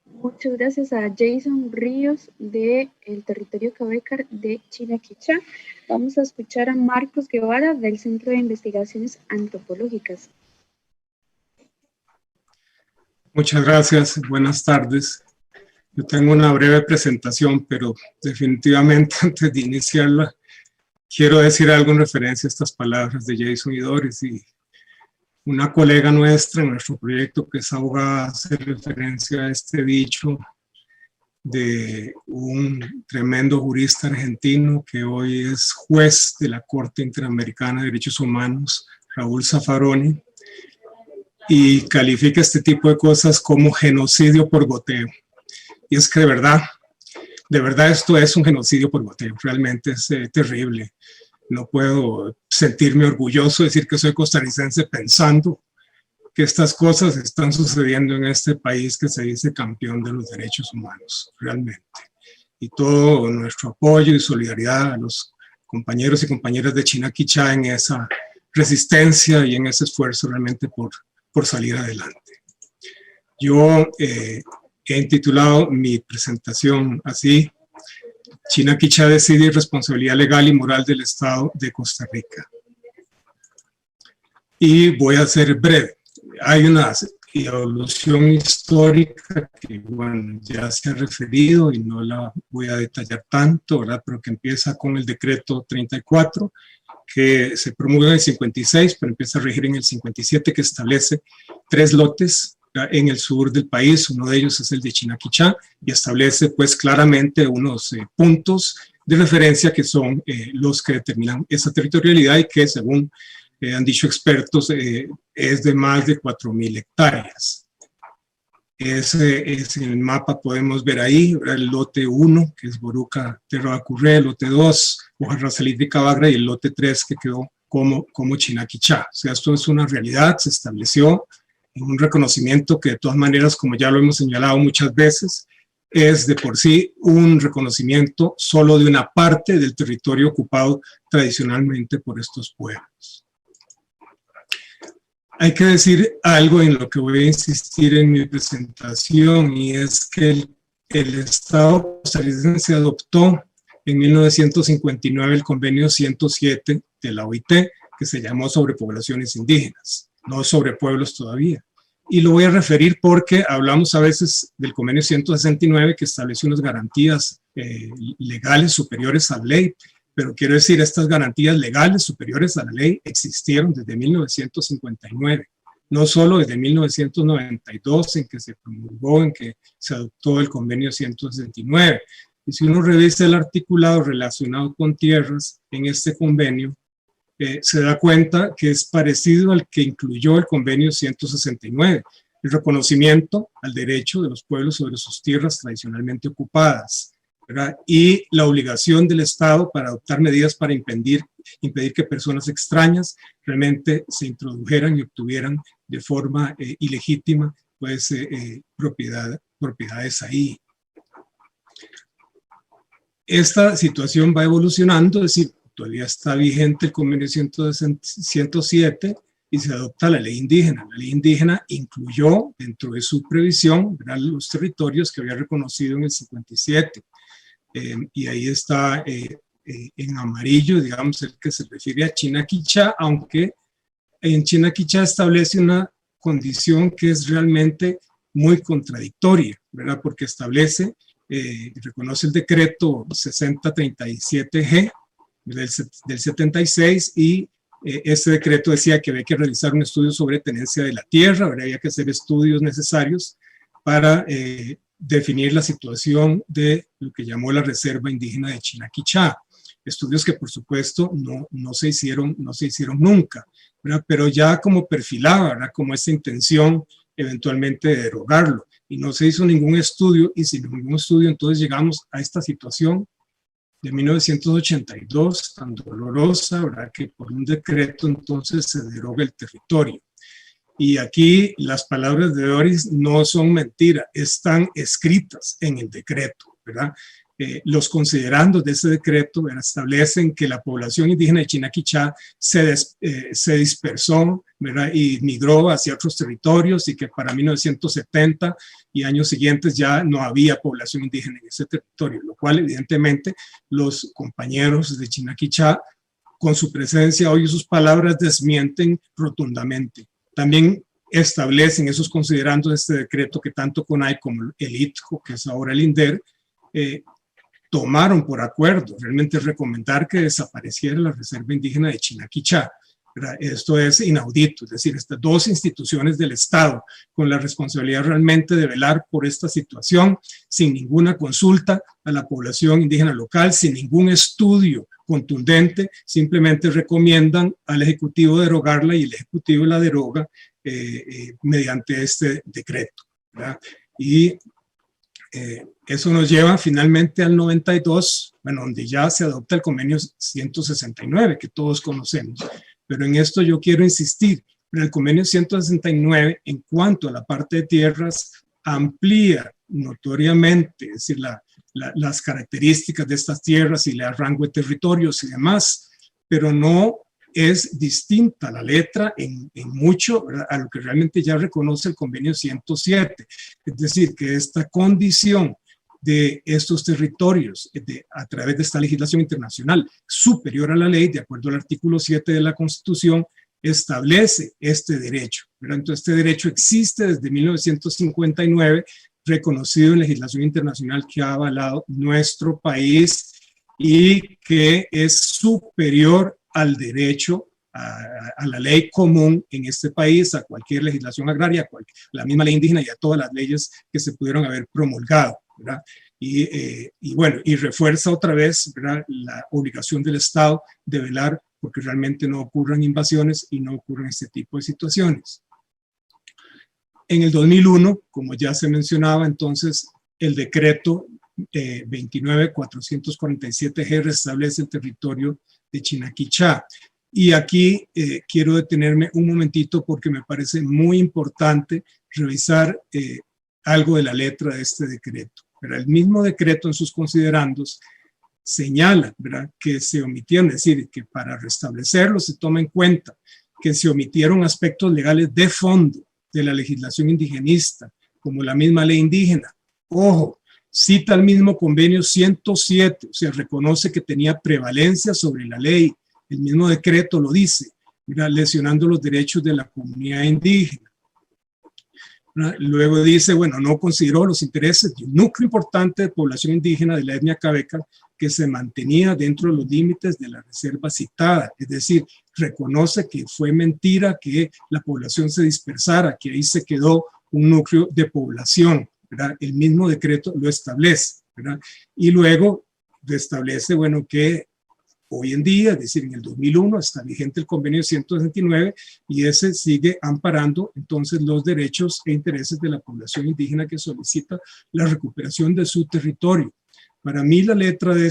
Speaker 3: Muchas gracias a Jason Ríos del territorio Cabécar de Chinaquichá. Vamos a escuchar a Marcos Guevara del Centro de Investigaciones Antropológicas.
Speaker 7: Muchas gracias, buenas tardes. Yo tengo una breve presentación, pero definitivamente antes de iniciarla quiero decir algo en referencia a estas palabras de Jason y Doris. Y una colega nuestra en nuestro proyecto, que es abogada, hace referencia a este dicho de un tremendo jurista argentino que hoy es juez de la Corte Interamericana de Derechos Humanos, Raúl Zaffaroni, y califica este tipo de cosas como genocidio por goteo. Y es que de verdad esto es un genocidio por goteo, realmente es terrible. No puedo sentirme orgulloso de decir que soy costarricense pensando que estas cosas están sucediendo en este país que se dice campeón de los derechos humanos, realmente. Y todo nuestro apoyo y solidaridad a los compañeros y compañeras de Chinaquichá en esa resistencia y en ese esfuerzo realmente por salir adelante. Yo he intitulado mi presentación así: Chinaquichá decide responsabilidad legal y moral del Estado de Costa Rica. Y voy a ser breve. Hay una evolución histórica que, bueno, ya se ha referido y no la voy a detallar tanto, ¿verdad? Pero que empieza con el decreto 34, que se promulga en el 56, pero empieza a regir en el 57, que establece 3 lotes en el sur del país. Uno de ellos es el de Chinaquichá, y establece pues claramente unos puntos de referencia que son los que determinan esa territorialidad, y que según han dicho expertos es de más de 4.000 hectáreas. En el mapa podemos ver ahí el lote 1, que es Boruca Terroacurré, el lote 2, Hojarrazalí de Cabagra, y el lote 3, que quedó como Chinaquichá. O sea, esto es una realidad, se estableció en un reconocimiento que de todas maneras, como ya lo hemos señalado muchas veces, es de por sí un reconocimiento solo de una parte del territorio ocupado tradicionalmente por estos pueblos. Hay que decir algo en lo que voy a insistir en mi presentación, y es que el Estado costarricense adoptó en 1959 el convenio 107 de la OIT, que se llamó sobre poblaciones indígenas, no sobre pueblos todavía. y lo voy a referir porque hablamos a veces del convenio 169 que establece unas garantías legales superiores a la ley, pero quiero decir, estas garantías legales superiores a la ley existieron desde 1959, no solo desde 1992 en que se promulgó, en que se adoptó el convenio 169. Y si uno revisa el articulado relacionado con tierras en este convenio, se da cuenta que es parecido al que incluyó el convenio 169, el reconocimiento al derecho de los pueblos sobre sus tierras tradicionalmente ocupadas, ¿verdad? Y la obligación del Estado para adoptar medidas para impedir que personas extrañas realmente se introdujeran y obtuvieran de forma ilegítima pues, propiedades ahí. Esta situación va evolucionando, es decir, todavía está vigente el convenio 107 y se adopta la ley indígena. La ley indígena incluyó dentro de su previsión, ¿verdad?, los territorios que había reconocido en el 57. Y ahí está en amarillo, digamos, el que se refiere a Chinaquichá, aunque en Chinaquichá establece una condición que es realmente muy contradictoria, ¿verdad? Porque establece, reconoce el decreto 6037G del 76 y este decreto decía que había que realizar un estudio sobre tenencia de la tierra, ¿verdad? Había que hacer estudios necesarios para definir la situación de lo que llamó la Reserva Indígena de Chinaquichá. Estudios que por supuesto no se hicieron nunca, ¿verdad? Pero ya como perfilaba, ¿verdad?, como esa intención eventualmente de derogarlo. Y no se hizo ningún estudio, y sin ningún estudio entonces llegamos a esta situación de 1982, tan dolorosa, ¿verdad?, que por un decreto entonces se deroga el territorio. Y aquí las palabras de Doris no son mentira, están escritas en el decreto, ¿verdad? Los considerandos de ese decreto, ¿verdad?, establecen que la población indígena de Chinaquichá se dispersó, ¿verdad?, y migró hacia otros territorios y que para 1970 y años siguientes ya no había población indígena en ese territorio, lo cual evidentemente los compañeros de Chinaquichá con su presencia hoy y sus palabras desmienten rotundamente. También establecen esos considerandos de este decreto que tanto CONAIE como el ITJO, que es ahora el INDER, tomaron por acuerdo realmente recomendar que desapareciera la Reserva Indígena de Chinaquichá. ¿Verdad? Esto es inaudito, es decir, estas dos instituciones del Estado con la responsabilidad realmente de velar por esta situación, sin ninguna consulta a la población indígena local, sin ningún estudio contundente, simplemente recomiendan al Ejecutivo derogarla y el Ejecutivo la deroga mediante este decreto, ¿verdad? Y eso nos lleva finalmente al 92, bueno, donde ya se adopta el convenio 169, que todos conocemos. Pero en esto yo quiero insistir, en el convenio 169, en cuanto a la parte de tierras, amplía notoriamente, es decir, las características de estas tierras y le da rango de territorios y demás, pero no es distinta la letra en mucho, ¿verdad?, a lo que realmente ya reconoce el convenio 107. Es decir, que esta condición de estos territorios a través de esta legislación internacional superior a la ley, de acuerdo al artículo 7 de la Constitución, establece este derecho, ¿verdad? Entonces, este derecho existe desde 1959, reconocido en legislación internacional que ha avalado nuestro país y que es superior al derecho, a la ley común en este país, a cualquier legislación agraria, a la misma ley indígena y a todas las leyes que se pudieron haber promulgado, ¿verdad? Y bueno, y refuerza otra vez, ¿verdad?, la obligación del Estado de velar porque realmente no ocurran invasiones y no ocurran este tipo de situaciones. En el 2001, como ya se mencionaba, entonces el decreto 29.447G restablece el territorio de Chinaquichá. Y aquí quiero detenerme un momentito porque me parece muy importante revisar algo de la letra de este decreto. Pero el mismo decreto en sus considerandos señala, ¿verdad?, que se omitieron, es decir, que para restablecerlo se toma en cuenta que se omitieron aspectos legales de fondo de la legislación indigenista, como la misma ley indígena. Ojo, cita el mismo convenio 107, o sea, reconoce que tenía prevalencia sobre la ley. El mismo decreto lo dice, ¿verdad?, lesionando los derechos de la comunidad indígena. ¿verdad? Luego dice, bueno, no consideró los intereses de un núcleo importante de población indígena de la etnia cabeca que se mantenía dentro de los límites de la reserva citada, es decir, reconoce que fue mentira que la población se dispersara, que ahí se quedó un núcleo de población, ¿verdad? El mismo decreto lo establece, ¿verdad? Y luego establece, bueno, que hoy en día, es decir, en el 2001, está vigente el convenio 169 y ese sigue amparando entonces los derechos e intereses de la población indígena que solicita la recuperación de su territorio. Para mí la letra de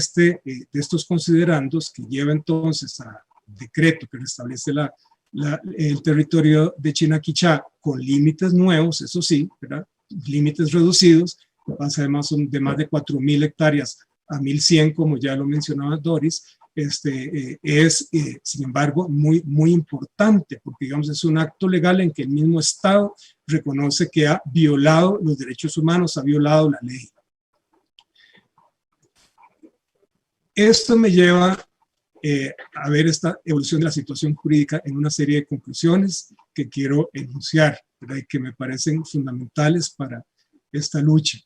Speaker 7: estos considerandos que lleva entonces a decreto que restablece el territorio de Chinaquichá con límites nuevos, eso sí, ¿verdad? Límites reducidos, pasa de más de 4.000 hectáreas a 1.100, como ya lo mencionaba Doris, es, sin embargo, muy importante, porque digamos es un acto legal en que el mismo Estado reconoce que ha violado los derechos humanos, ha violado la ley. Esto me lleva a ver esta evolución de la situación jurídica en una serie de conclusiones que quiero enunciar, ¿verdad? Y que me parecen fundamentales para esta lucha.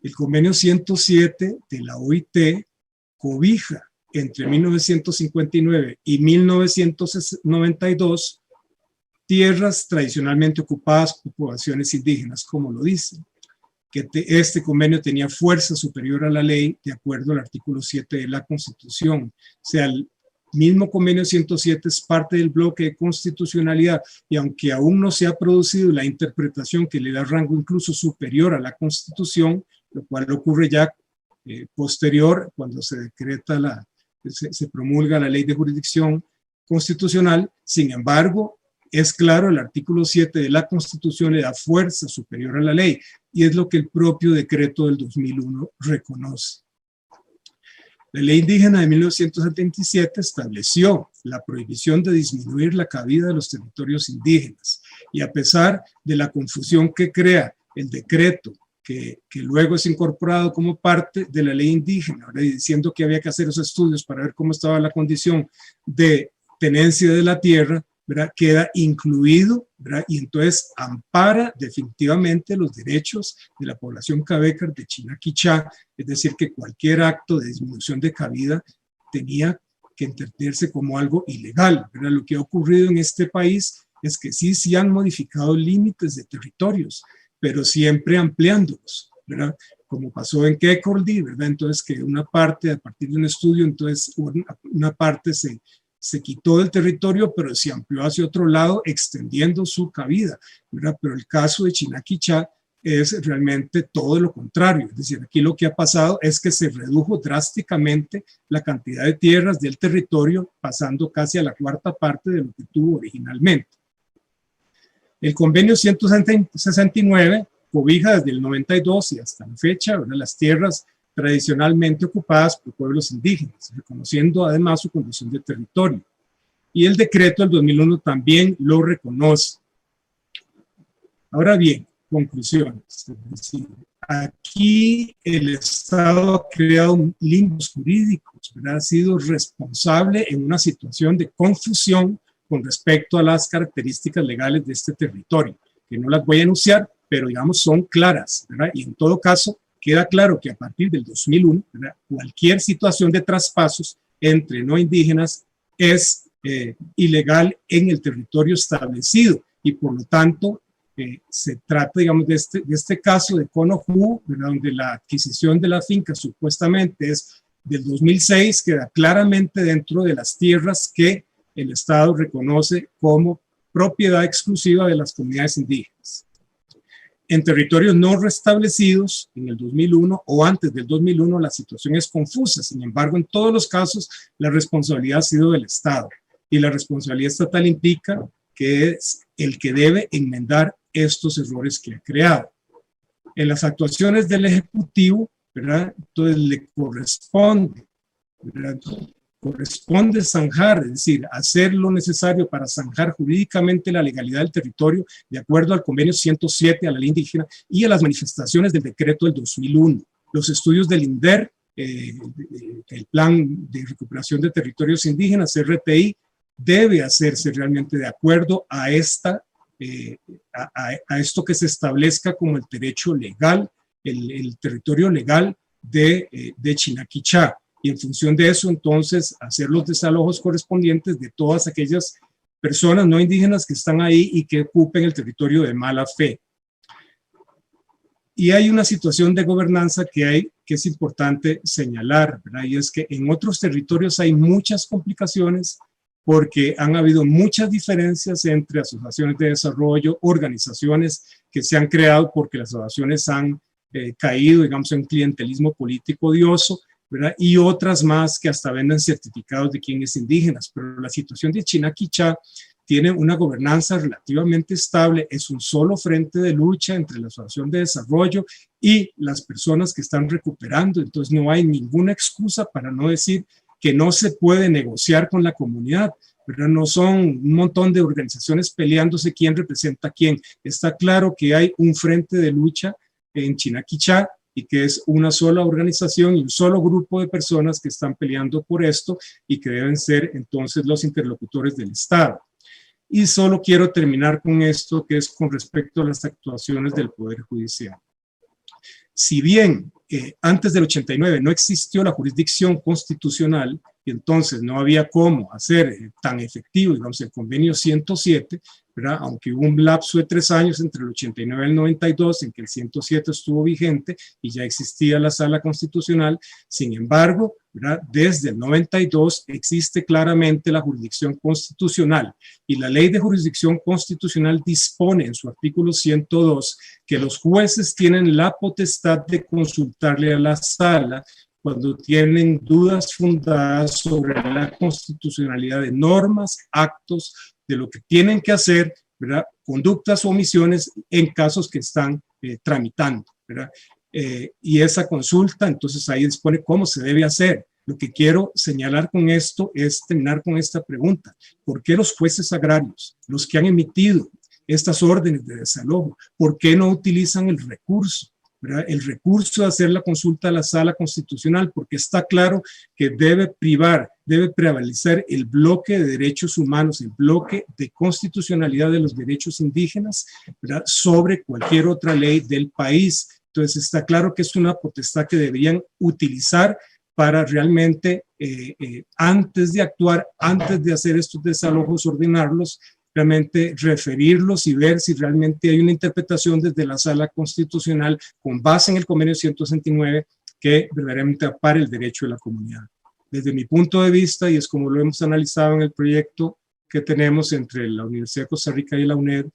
Speaker 7: El convenio 107 de la OIT cobija entre 1959 y 1992 tierras tradicionalmente ocupadas por poblaciones indígenas, como lo dice, que este convenio tenía fuerza superior a la ley de acuerdo al artículo 7 de la Constitución. O sea, el mismo convenio 107 es parte del bloque de constitucionalidad y aunque aún no se ha producido la interpretación que le da rango incluso superior a la Constitución, lo cual ocurre ya posterior cuando se decreta se promulga la ley de jurisdicción constitucional. Sin embargo, es claro, el artículo 7 de la Constitución le da fuerza superior a la ley y es lo que el propio decreto del 2001 reconoce. La ley indígena de 1977 estableció la prohibición de disminuir la cabida de los territorios indígenas y a pesar de la confusión que crea el decreto que luego es incorporado como parte de la ley indígena, ¿verdad? Y diciendo que había que hacer esos estudios para ver cómo estaba la condición de tenencia de la tierra, ¿verdad? Queda incluido, ¿verdad? Y entonces ampara definitivamente los derechos de la población cabeca de Chinaquichá, es decir, que cualquier acto de disminución de cabida tenía que entenderse como algo ilegal, ¿verdad? Lo que ha ocurrido en este país es que sí han modificado límites de territorios, pero siempre ampliándolos, ¿verdad? Como pasó en Kekordi, ¿verdad? Entonces que una parte, a partir de un estudio, entonces una parte se quitó del territorio, pero se amplió hacia otro lado, extendiendo su cabida, ¿verdad? Pero el caso de Chinaquichá es realmente todo lo contrario, es decir, aquí lo que ha pasado es que se redujo drásticamente la cantidad de tierras del territorio, pasando casi a la cuarta parte de lo que tuvo originalmente. El convenio 169 cobija desde el 92 y hasta la fecha, ¿verdad? Las tierras tradicionalmente ocupadas por pueblos indígenas, reconociendo además su condición de territorio. Y el decreto del 2001 también lo reconoce. Ahora bien, conclusiones. Es decir, aquí el Estado ha creado limbos jurídicos, ¿verdad? Ha sido responsable en una situación de confusión con respecto a las características legales de este territorio, que no las voy a enunciar, pero digamos son claras, ¿verdad? Y en todo caso, queda claro que a partir del 2001, ¿verdad? Cualquier situación de traspasos entre no indígenas es ilegal en el territorio establecido y por lo tanto se trata, digamos, de este caso de Conojú, ¿verdad? Donde la adquisición de la finca supuestamente es del 2006, queda claramente dentro de las tierras que el Estado reconoce como propiedad exclusiva de las comunidades indígenas. En territorios no restablecidos en el 2001 o antes del 2001 la situación es confusa, sin embargo en todos los casos la responsabilidad ha sido del Estado y la responsabilidad estatal implica que es el que debe enmendar estos errores que ha creado. En las actuaciones del Ejecutivo, ¿verdad? Entonces le corresponde, ¿verdad? Corresponde zanjar, es decir, hacer lo necesario para zanjar jurídicamente la legalidad del territorio de acuerdo al convenio 107, a la ley indígena y a las manifestaciones del decreto del 2001. Los estudios del INDER, el Plan de Recuperación de Territorios Indígenas, RTI, debe hacerse realmente de acuerdo a esta a esto que se establezca como el derecho legal, el territorio legal de Chinaquichá. Y en función de eso, entonces, hacer los desalojos correspondientes de todas aquellas personas no indígenas que están ahí y que ocupen el territorio de mala fe. Y hay una situación de gobernanza que es importante señalar, ¿verdad? Y es que en otros territorios hay muchas complicaciones porque han habido muchas diferencias entre asociaciones de desarrollo, organizaciones que se han creado porque las asociaciones han caído, digamos, en clientelismo político odioso, ¿verdad? Y otras más que hasta venden certificados de quién es indígenas. Pero la situación de Chinaquichá tiene una gobernanza relativamente estable, es un solo frente de lucha entre la Asociación de Desarrollo y las personas que están recuperando, entonces no hay ninguna excusa para no decir que no se puede negociar con la comunidad, ¿verdad? No son un montón de organizaciones peleándose quién representa a quién, está claro que hay un frente de lucha en Chinaquichá y que es una sola organización y un solo grupo de personas que están peleando por esto y que deben ser entonces los interlocutores del Estado. Y solo quiero terminar con esto, que es con respecto a las actuaciones del Poder Judicial. Si bien antes del 89 no existió la jurisdicción constitucional, y entonces no había cómo hacer tan efectivo, digamos, el convenio 107, ¿verdad? Aunque hubo un lapso de 3 años entre el 89 y el 92 en que el 107 estuvo vigente y ya existía la sala constitucional, sin embargo, ¿verdad? Desde el 92 existe claramente la jurisdicción constitucional y la ley de jurisdicción constitucional dispone en su artículo 102 que los jueces tienen la potestad de consultarle a la sala cuando tienen dudas fundadas sobre la constitucionalidad de normas, actos, de lo que tienen que hacer, ¿verdad? Conductas o omisiones en casos que están tramitando, ¿verdad? Y esa consulta, entonces ahí dispone cómo se debe hacer. Lo que quiero señalar con esto es terminar con esta pregunta. ¿Por qué los jueces agrarios, los que han emitido estas órdenes de desalojo, por qué no utilizan el recurso? ¿Verdad? El recurso de hacer la consulta a la sala constitucional, porque está claro que debe prevalecer el bloque de derechos humanos, el bloque de constitucionalidad de los derechos indígenas, ¿verdad? Sobre cualquier otra ley del país. Entonces está claro que es una potestad que deberían utilizar para realmente, antes de actuar, antes de hacer estos desalojos, ordenarlos, realmente referirlos y ver si realmente hay una interpretación desde la sala constitucional con base en el convenio 169 que verdaderamente apare el derecho de la comunidad. Desde mi punto de vista, y es como lo hemos analizado en el proyecto que tenemos entre la Universidad de Costa Rica y la UNED,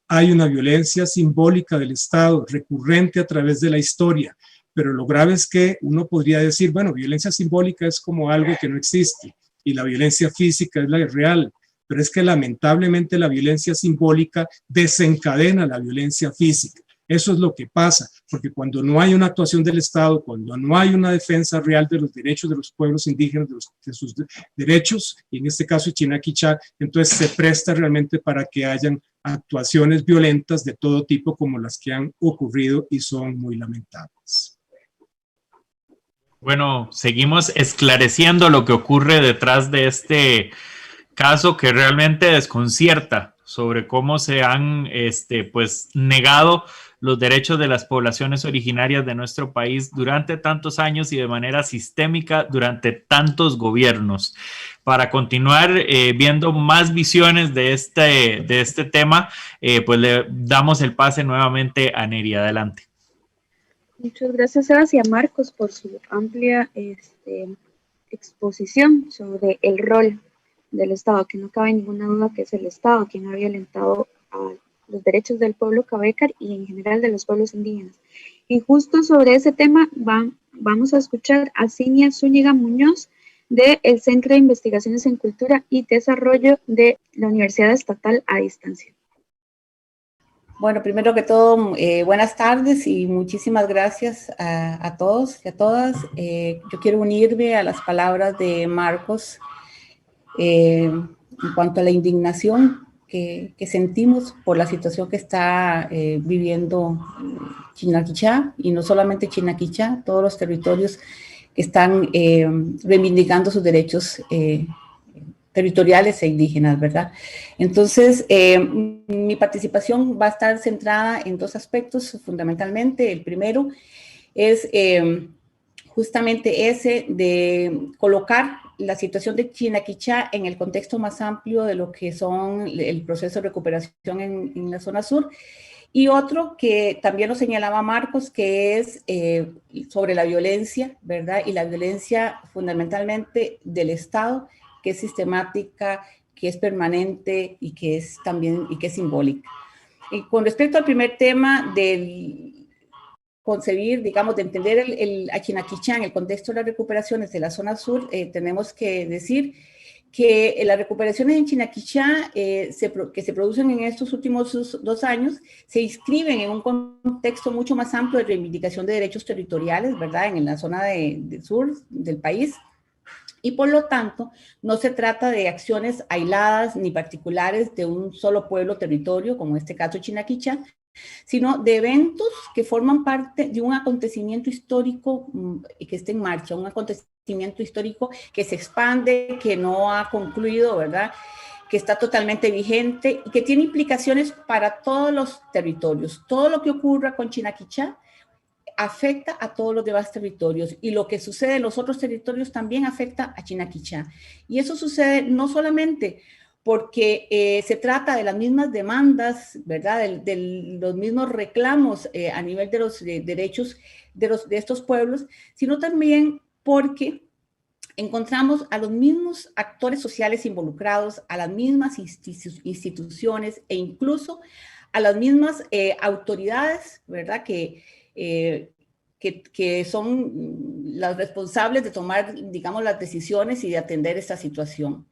Speaker 7: hay una violencia simbólica del Estado recurrente a través de la historia, pero lo grave es que uno podría decir, bueno, violencia simbólica es como algo que no existe y la violencia física es la real, pero es que lamentablemente la violencia simbólica desencadena la violencia física. Eso es lo que pasa, porque cuando no hay una actuación del Estado, cuando no hay una defensa real de los derechos de los pueblos indígenas, de sus derechos, y en este caso Chinaquichá, entonces se presta realmente para que hayan actuaciones violentas de todo tipo como las que han ocurrido y son muy lamentables.
Speaker 2: Bueno, seguimos esclareciendo lo que ocurre detrás de este caso que realmente desconcierta sobre cómo se han pues negado los derechos de las poblaciones originarias de nuestro país durante tantos años y de manera sistémica durante tantos gobiernos. Para continuar viendo más visiones de este tema, pues le damos el pase nuevamente a Neri. Adelante.
Speaker 3: Muchas gracias, Sebas, y a Marcos por su amplia exposición sobre el rol del Estado, que no cabe ninguna duda que es el Estado quien ha violentado a los derechos del pueblo Cabécar y en general de los pueblos indígenas. Y justo sobre ese tema vamos a escuchar a Cinia Zúñiga Muñoz del Centro de Investigaciones en Cultura y Desarrollo de la Universidad Estatal a Distancia.
Speaker 8: Bueno, primero que todo, buenas tardes y muchísimas gracias a todos y a todas. Yo quiero unirme a las palabras de Marcos en cuanto a la indignación que sentimos por la situación que está viviendo Chinaquichá, y no solamente Chinaquichá, todos los territorios que están reivindicando sus derechos territoriales e indígenas, ¿verdad? Entonces, mi participación va a estar centrada en dos aspectos fundamentalmente. El primero es justamente ese de colocar la situación de Chinaquichá en el contexto más amplio de lo que son el proceso de recuperación en la zona sur. Y otro que también lo señalaba Marcos, que es sobre la violencia, ¿verdad? Y la violencia fundamentalmente del Estado, que es sistemática, que es permanente y que es también y que es simbólica. Y con respecto al primer tema del concebir, digamos, de entender a Chinaquichá en el contexto de las recuperaciones de la zona sur, tenemos que decir que las recuperaciones en Chinaquichá que se producen en estos últimos 2 años se inscriben en un contexto mucho más amplio de reivindicación de derechos territoriales, ¿verdad?, en la zona del sur del país. Y por lo tanto, no se trata de acciones aisladas ni particulares de un solo pueblo o territorio, como en este caso Chinaquichá, sino de eventos que forman parte de un acontecimiento histórico que está en marcha, un acontecimiento histórico que se expande, que no ha concluido, ¿verdad?, que está totalmente vigente y que tiene implicaciones para todos los territorios. Todo lo que ocurra con Chinaquichá afecta a todos los demás territorios y lo que sucede en los otros territorios también afecta a Chinaquichá. Y eso sucede no solamente porque se trata de las mismas demandas, ¿verdad?, de los mismos reclamos a nivel de los derechos de estos pueblos, sino también porque encontramos a los mismos actores sociales involucrados, a las mismas instituciones e incluso a las mismas autoridades, ¿verdad?, que son las responsables de tomar, digamos, las decisiones y de atender esta situación.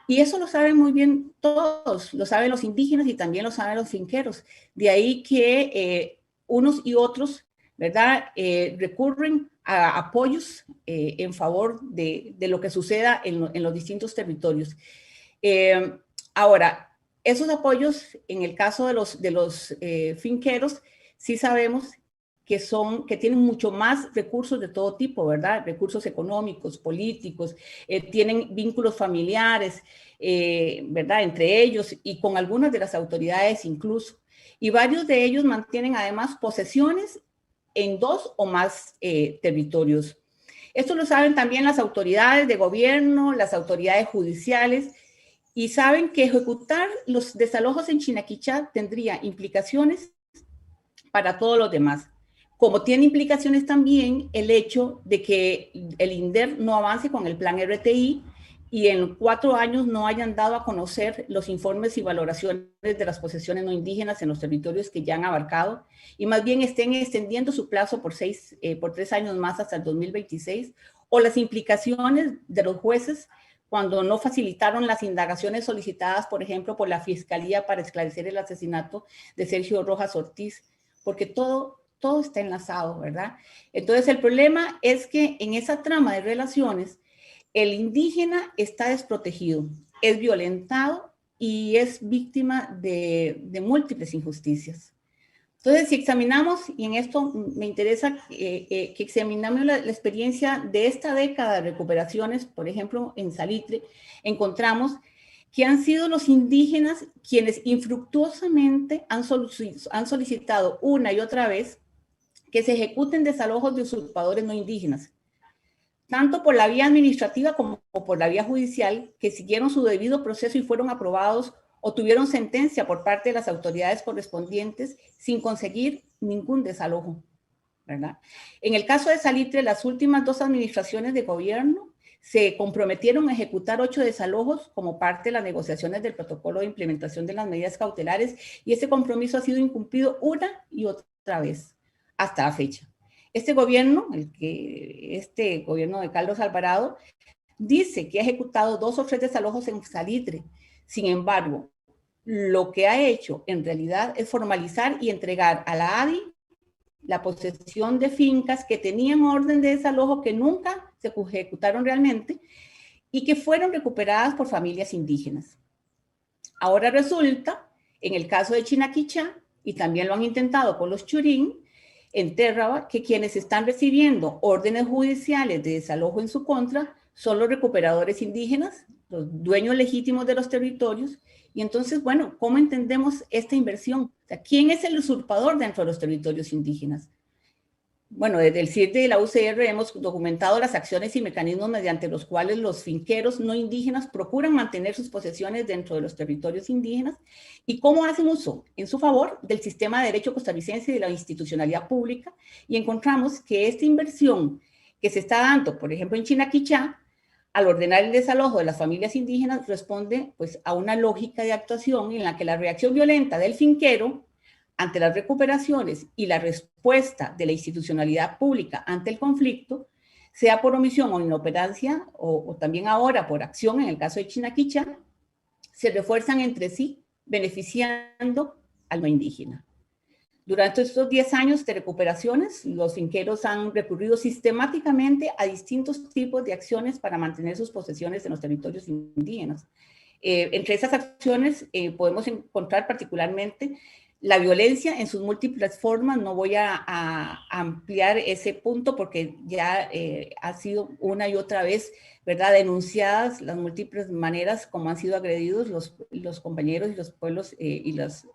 Speaker 8: Y eso lo saben muy bien todos, lo saben los indígenas y también lo saben los finqueros. De ahí que unos y otros, ¿verdad?, recurren a apoyos en favor de lo que suceda en los distintos territorios. Ahora, esos apoyos, en el caso de los finqueros, sí sabemos que tienen mucho más recursos de todo tipo, ¿verdad? Recursos económicos, políticos, tienen vínculos familiares, ¿verdad?, entre ellos y con algunas de las autoridades incluso. Y varios de ellos mantienen además posesiones en 2 o más territorios. Esto lo saben también las autoridades de gobierno, las autoridades judiciales, y saben que ejecutar los desalojos en Chinaquichá tendría implicaciones para todos los demás. Como tiene implicaciones también el hecho de que el INDER no avance con el plan RTI y en 4 años no hayan dado a conocer los informes y valoraciones de las posesiones no indígenas en los territorios que ya han abarcado, y más bien estén extendiendo su plazo por 3 años más hasta el 2026, o las implicaciones de los jueces cuando no facilitaron las indagaciones solicitadas, por ejemplo, por la Fiscalía para esclarecer el asesinato de Sergio Rojas Ortiz, porque todo está enlazado, ¿verdad? Entonces, el problema es que en esa trama de relaciones, el indígena está desprotegido, es violentado y es víctima de múltiples injusticias. Entonces, si examinamos, y en esto me interesa que examinamos la experiencia de esta década de recuperaciones, por ejemplo, en Salitre, encontramos que han sido los indígenas quienes infructuosamente han solicitado una y otra vez que se ejecuten desalojos de usurpadores no indígenas, tanto por la vía administrativa como por la vía judicial, que siguieron su debido proceso y fueron aprobados o tuvieron sentencia por parte de las autoridades correspondientes sin conseguir ningún desalojo, ¿verdad? En el caso de Salitre, las últimas 2 administraciones de gobierno se comprometieron a ejecutar 8 desalojos como parte de las negociaciones del protocolo de implementación de las medidas cautelares, y ese compromiso ha sido incumplido una y otra vez hasta la fecha. Este gobierno de Carlos Alvarado, dice que ha ejecutado 2 o 3 desalojos en Salitre. Sin embargo, lo que ha hecho en realidad es formalizar y entregar a la ADI la posesión de fincas que tenían orden de desalojo, que nunca se ejecutaron realmente y que fueron recuperadas por familias indígenas. Ahora resulta, en el caso de Chinaquichá, y también lo han intentado con los Churín, en Térraba, que quienes están recibiendo órdenes judiciales de desalojo en su contra son los recuperadores indígenas los dueños legítimos de los territorios. Y entonces, bueno, ¿cómo entendemos esta inversión? O sea, ¿quién es el usurpador dentro de los territorios indígenas? Bueno, desde el CIRDE y la UCR hemos documentado las acciones y mecanismos mediante los cuales los finqueros no indígenas procuran mantener sus posesiones dentro de los territorios indígenas y cómo hacen uso en su favor del sistema de derecho costarricense y de la institucionalidad pública. Y encontramos que esta inversión que se está dando, por ejemplo, en Chinaquichá, al ordenar el desalojo de las familias indígenas, responde pues, a una lógica de actuación en la que la reacción violenta del finquero ante las recuperaciones y la respuesta de la institucionalidad pública ante el conflicto, sea por omisión o inoperancia, o también ahora por acción, en el caso de Chinaquichá, se refuerzan entre sí, beneficiando al no indígena. Durante estos 10 años de recuperaciones, los finqueros han recurrido sistemáticamente a distintos tipos de acciones para mantener sus posesiones en los territorios indígenas. Entre esas acciones podemos encontrar particularmente la violencia en sus múltiples formas. No voy a ampliar ese punto porque ya ha sido una y otra vez, ¿verdad?, denunciadas las múltiples maneras como han sido agredidos los compañeros y los pueblos y los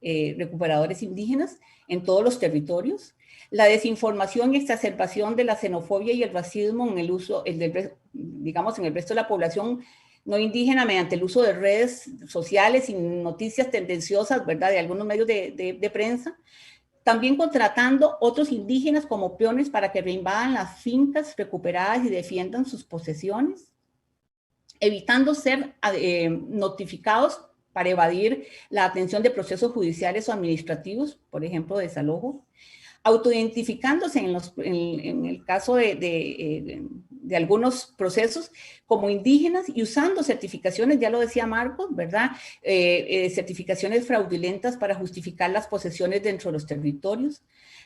Speaker 8: recuperadores indígenas en todos los territorios. La desinformación y exacerbación de la xenofobia y el racismo en el uso, digamos, en el resto de la población no indígena mediante el uso de redes sociales y noticias tendenciosas, ¿verdad?, de algunos medios de prensa. También contratando otros indígenas como peones para que reinvadan las fincas recuperadas y defiendan sus posesiones. Evitando ser notificados para evadir la atención de procesos judiciales o administrativos, por ejemplo, desalojo. Autoidentificándose en el caso de algunos procesos como indígenas y usando certificaciones, ya lo decía Marcos, ¿verdad? Certificaciones fraudulentas para justificar las posesiones dentro de los territorios,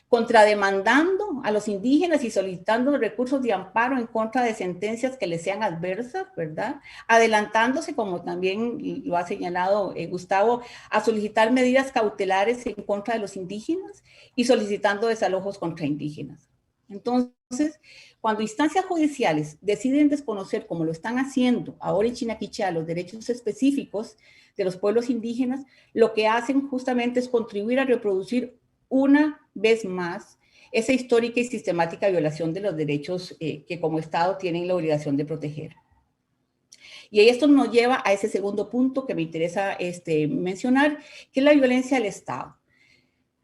Speaker 8: contrademandando a los indígenas y solicitando recursos de amparo en contra de sentencias que les sean adversas, ¿verdad? Adelantándose, como también lo ha señalado Gustavo, a solicitar medidas cautelares en contra de los indígenas y solicitando desalojos contra indígenas. Entonces, cuando instancias judiciales deciden desconocer, como lo están haciendo ahora en Chinaquichá, los derechos específicos de los pueblos indígenas, lo que hacen justamente es contribuir a reproducir una vez más esa histórica y sistemática violación de los derechos que como Estado tienen la obligación de proteger. Y esto nos lleva a ese segundo punto que me interesa mencionar, que es la violencia del Estado.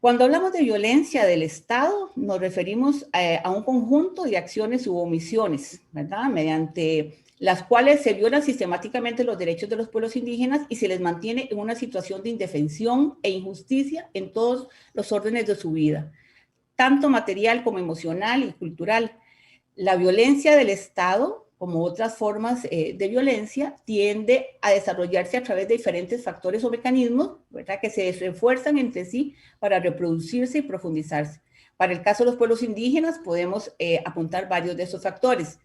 Speaker 8: Cuando hablamos de violencia del Estado, nos referimos a un conjunto de acciones u omisiones, ¿verdad?, mediante las cuales se violan sistemáticamente los derechos de los pueblos indígenas y se les mantiene en una situación de indefensión e injusticia en todos los órdenes de su vida, tanto material como emocional y cultural. La violencia del Estado, como otras formas de violencia, tiende a desarrollarse a través de diferentes factores o mecanismos, ¿verdad?, que se refuerzan entre sí para reproducirse y profundizarse. Para el caso de los pueblos indígenas podemos apuntar varios de esos factores.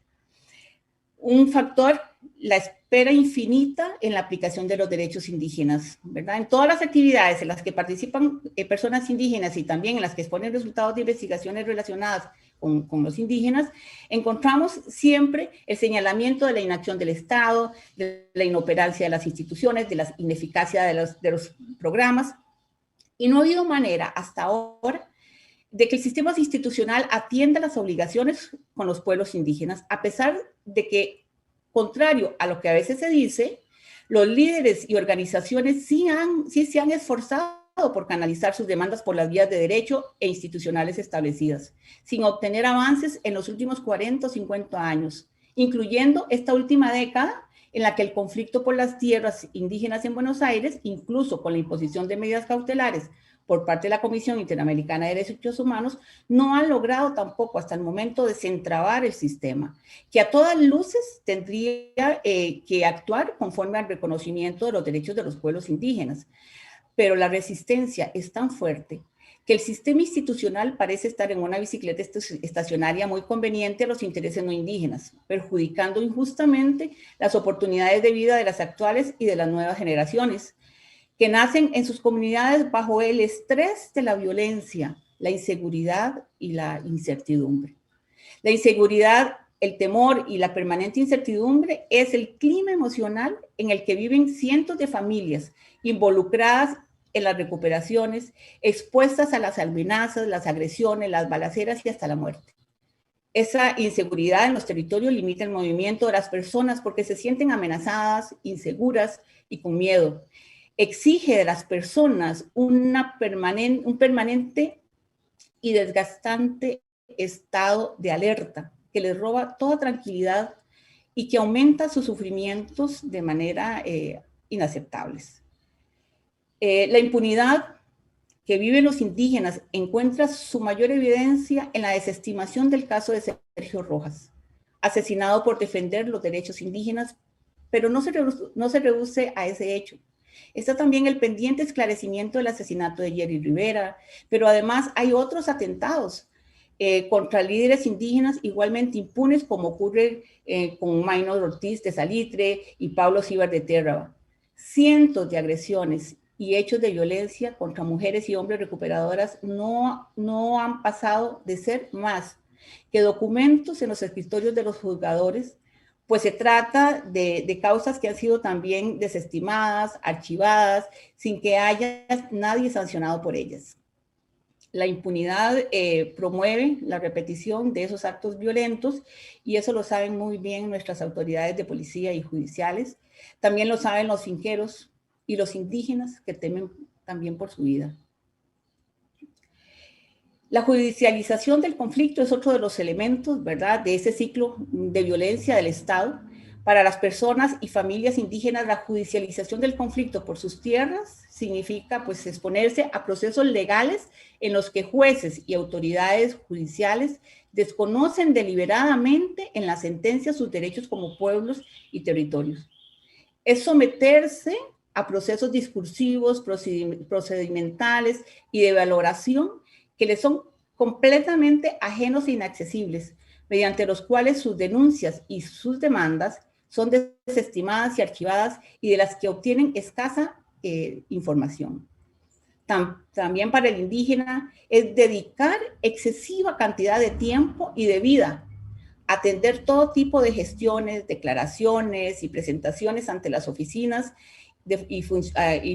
Speaker 8: Un factor, la espera infinita en la aplicación de los derechos indígenas, ¿verdad? En todas las actividades en las que participan personas indígenas y también en las que exponen resultados de investigaciones relacionadas con los indígenas, encontramos siempre el señalamiento de la inacción del Estado, de la inoperancia de las instituciones, de la ineficacia de los programas, y no ha habido manera hasta ahora de que el sistema institucional atienda las obligaciones con los pueblos indígenas, a pesar de que, contrario a lo que a veces se dice, los líderes y organizaciones sí se han esforzado por canalizar sus demandas por las vías de derecho e institucionales establecidas, sin obtener avances en los últimos 40 o 50 años, incluyendo esta última década en la que el conflicto por las tierras indígenas en Buenos Aires, incluso con la imposición de medidas cautelares por parte de la Comisión Interamericana de Derechos Humanos, no ha logrado tampoco hasta el momento desentrabar el sistema, que a todas luces tendría que actuar conforme al reconocimiento de los derechos de los pueblos indígenas. Pero la resistencia es tan fuerte que el sistema institucional parece estar en una bicicleta estacionaria muy conveniente a los intereses no indígenas, perjudicando injustamente las oportunidades de vida de las actuales y de las nuevas generaciones, que nacen en sus comunidades bajo el estrés de la violencia, la inseguridad y la incertidumbre. La inseguridad el temor y la permanente incertidumbre es el clima emocional en el que viven cientos de familias involucradas en las recuperaciones, expuestas a las amenazas, las agresiones, las balaceras y hasta la muerte. Esa inseguridad en los territorios limita el movimiento de las personas porque se sienten amenazadas, inseguras y con miedo. Exige de las personas un permanente y desgastante estado de alerta que les roba toda tranquilidad y que aumenta sus sufrimientos de manera inaceptables. La impunidad que viven los indígenas encuentra su mayor evidencia en la desestimación del caso de Sergio Rojas, asesinado por defender los derechos indígenas, pero no se reduce a ese hecho. Está también el pendiente esclarecimiento del asesinato de Jerry Rivera, pero además hay otros atentados contra líderes indígenas igualmente impunes, como ocurre con Maynor Ortiz de Salitre y Pablo Cibar de Térraba. Cientos de agresiones y hechos de violencia contra mujeres y hombres recuperadoras no han pasado de ser más que documentos en los escritorios de los juzgadores, pues se trata de causas que han sido también desestimadas, archivadas, sin que haya nadie sancionado por ellas. La impunidad promueve la repetición de esos actos violentos y eso lo saben muy bien nuestras autoridades de policía y judiciales. También lo saben los finqueros y los indígenas que temen también por su vida. La judicialización del conflicto es otro de los elementos, ¿verdad?, de ese ciclo de violencia del Estado. Para las personas y familias indígenas, la judicialización del conflicto por sus tierras significa, pues, exponerse a procesos legales en los que jueces y autoridades judiciales desconocen deliberadamente en la sentencia sus derechos como pueblos y territorios. Es someterse a procesos discursivos, procedimentales y de valoración que les son completamente ajenos e inaccesibles, mediante los cuales sus denuncias y sus demandas son desestimadas y archivadas y de las que obtienen escasa información. También para el indígena es dedicar excesiva cantidad de tiempo y de vida a atender todo tipo de gestiones, declaraciones y presentaciones ante las oficinas y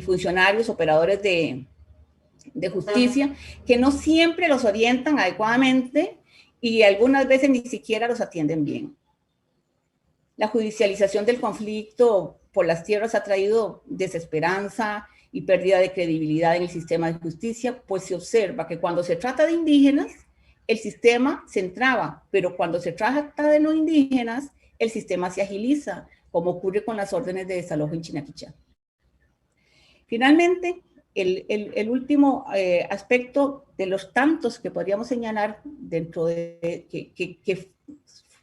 Speaker 8: funcionarios, operadores de justicia, que no siempre los orientan adecuadamente y algunas veces ni siquiera los atienden bien. La judicialización del conflicto por las tierras ha traído desesperanza y pérdida de credibilidad en el sistema de justicia, pues se observa que cuando se trata de indígenas, el sistema se entraba, pero cuando se trata de no indígenas, el sistema se agiliza, como ocurre con las órdenes de desalojo en Chinaquichá. Finalmente, el último aspecto de los tantos que podríamos señalar dentro de que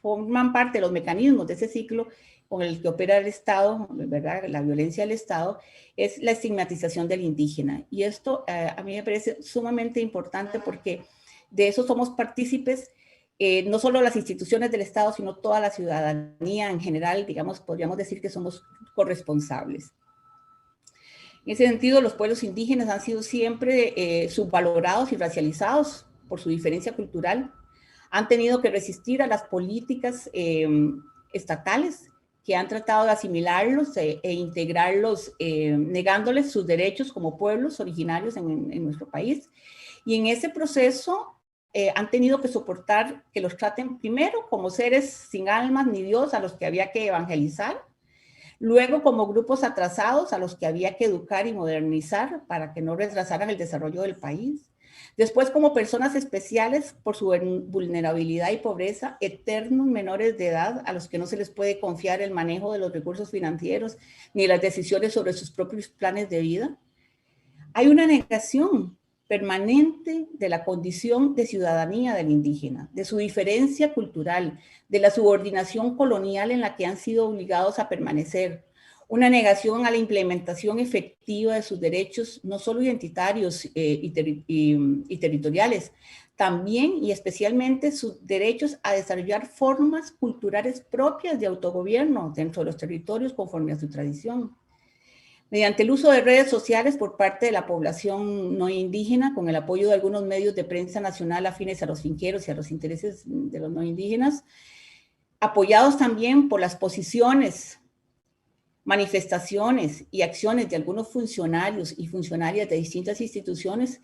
Speaker 8: forman parte de los mecanismos de ese ciclo con el que opera el Estado, ¿verdad?, la violencia del Estado, es la estigmatización del indígena. Y esto a mí me parece sumamente importante porque de eso somos partícipes, no solo las instituciones del Estado, sino toda la ciudadanía en general, digamos, podríamos decir que somos corresponsables. En ese sentido, los pueblos indígenas han sido siempre subvalorados y racializados por su diferencia cultural. Han tenido que resistir a las políticas estatales que han tratado de asimilarlos e integrarlos, negándoles sus derechos como pueblos originarios en nuestro país. Y en ese proceso han tenido que soportar que los traten primero como seres sin almas ni Dios a los que había que evangelizar, luego como grupos atrasados a los que había que educar y modernizar para que no retrasaran el desarrollo del país, después como personas especiales por su vulnerabilidad y pobreza, eternos menores de edad a los que no se les puede confiar el manejo de los recursos financieros ni las decisiones sobre sus propios planes de vida. Hay una negación permanente de la condición de ciudadanía del indígena, de su diferencia cultural, de la subordinación colonial en la que han sido obligados a permanecer, una negación a la implementación efectiva de sus derechos, no solo identitarios y territoriales, también y especialmente sus derechos a desarrollar formas culturales propias de autogobierno dentro de los territorios conforme a su tradición. Mediante el uso de redes sociales por parte de la población no indígena, con el apoyo de algunos medios de prensa nacional afines a los finqueros y a los intereses de los no indígenas, apoyados también por las posiciones, manifestaciones y acciones de algunos funcionarios y funcionarias de distintas instituciones,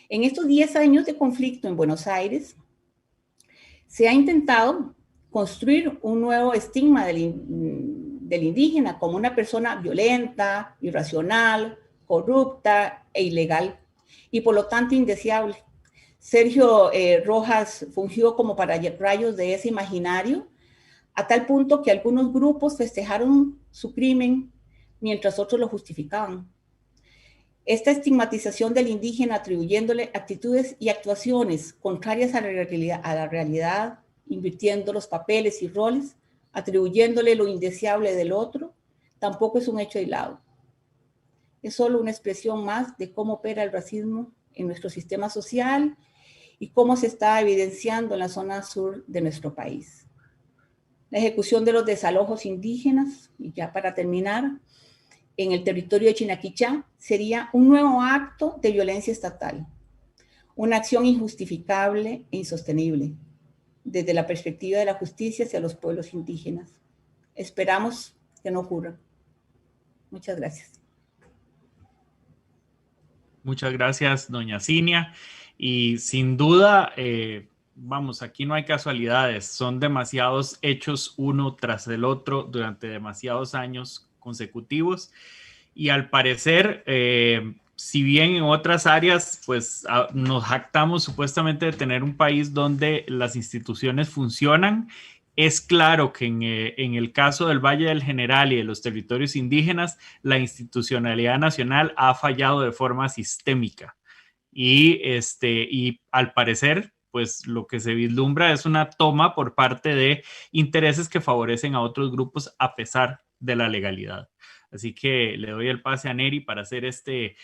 Speaker 8: en estos 10 años de conflicto en Buenos Aires, se ha intentado construir un nuevo estigma del indígena como una persona violenta, irracional, corrupta e ilegal, y por lo tanto indeseable. Sergio Rojas fungió como pararrayos de ese imaginario, a tal punto que algunos grupos festejaron su crimen mientras otros lo justificaban. Esta estigmatización del indígena, atribuyéndole actitudes y actuaciones contrarias a la realidad, invirtiendo los papeles y roles, atribuyéndole lo indeseable del otro, tampoco es un hecho aislado. Es solo una expresión más de cómo opera el racismo en nuestro sistema social y cómo se está evidenciando en la zona sur de nuestro país. La ejecución de los desalojos indígenas, y ya para terminar, en el territorio de Chinaquichá sería un nuevo acto de violencia estatal, una acción injustificable e insostenible desde la perspectiva de la justicia hacia los pueblos indígenas. Esperamos que no ocurra. Muchas gracias.
Speaker 2: Muchas gracias, doña Cinia. Y sin duda, vamos, aquí no hay casualidades, son demasiados hechos uno tras el otro durante demasiados años consecutivos. Y al parecer, si bien en otras áreas, pues nos jactamos supuestamente de tener un país donde las instituciones funcionan, es claro que en el caso del Valle del General y de los territorios indígenas, la institucionalidad nacional ha fallado de forma sistémica. Y al parecer, pues lo que se vislumbra es una toma por parte de intereses que favorecen a otros grupos a pesar de la legalidad. Así que le doy el pase a Neri para hacer este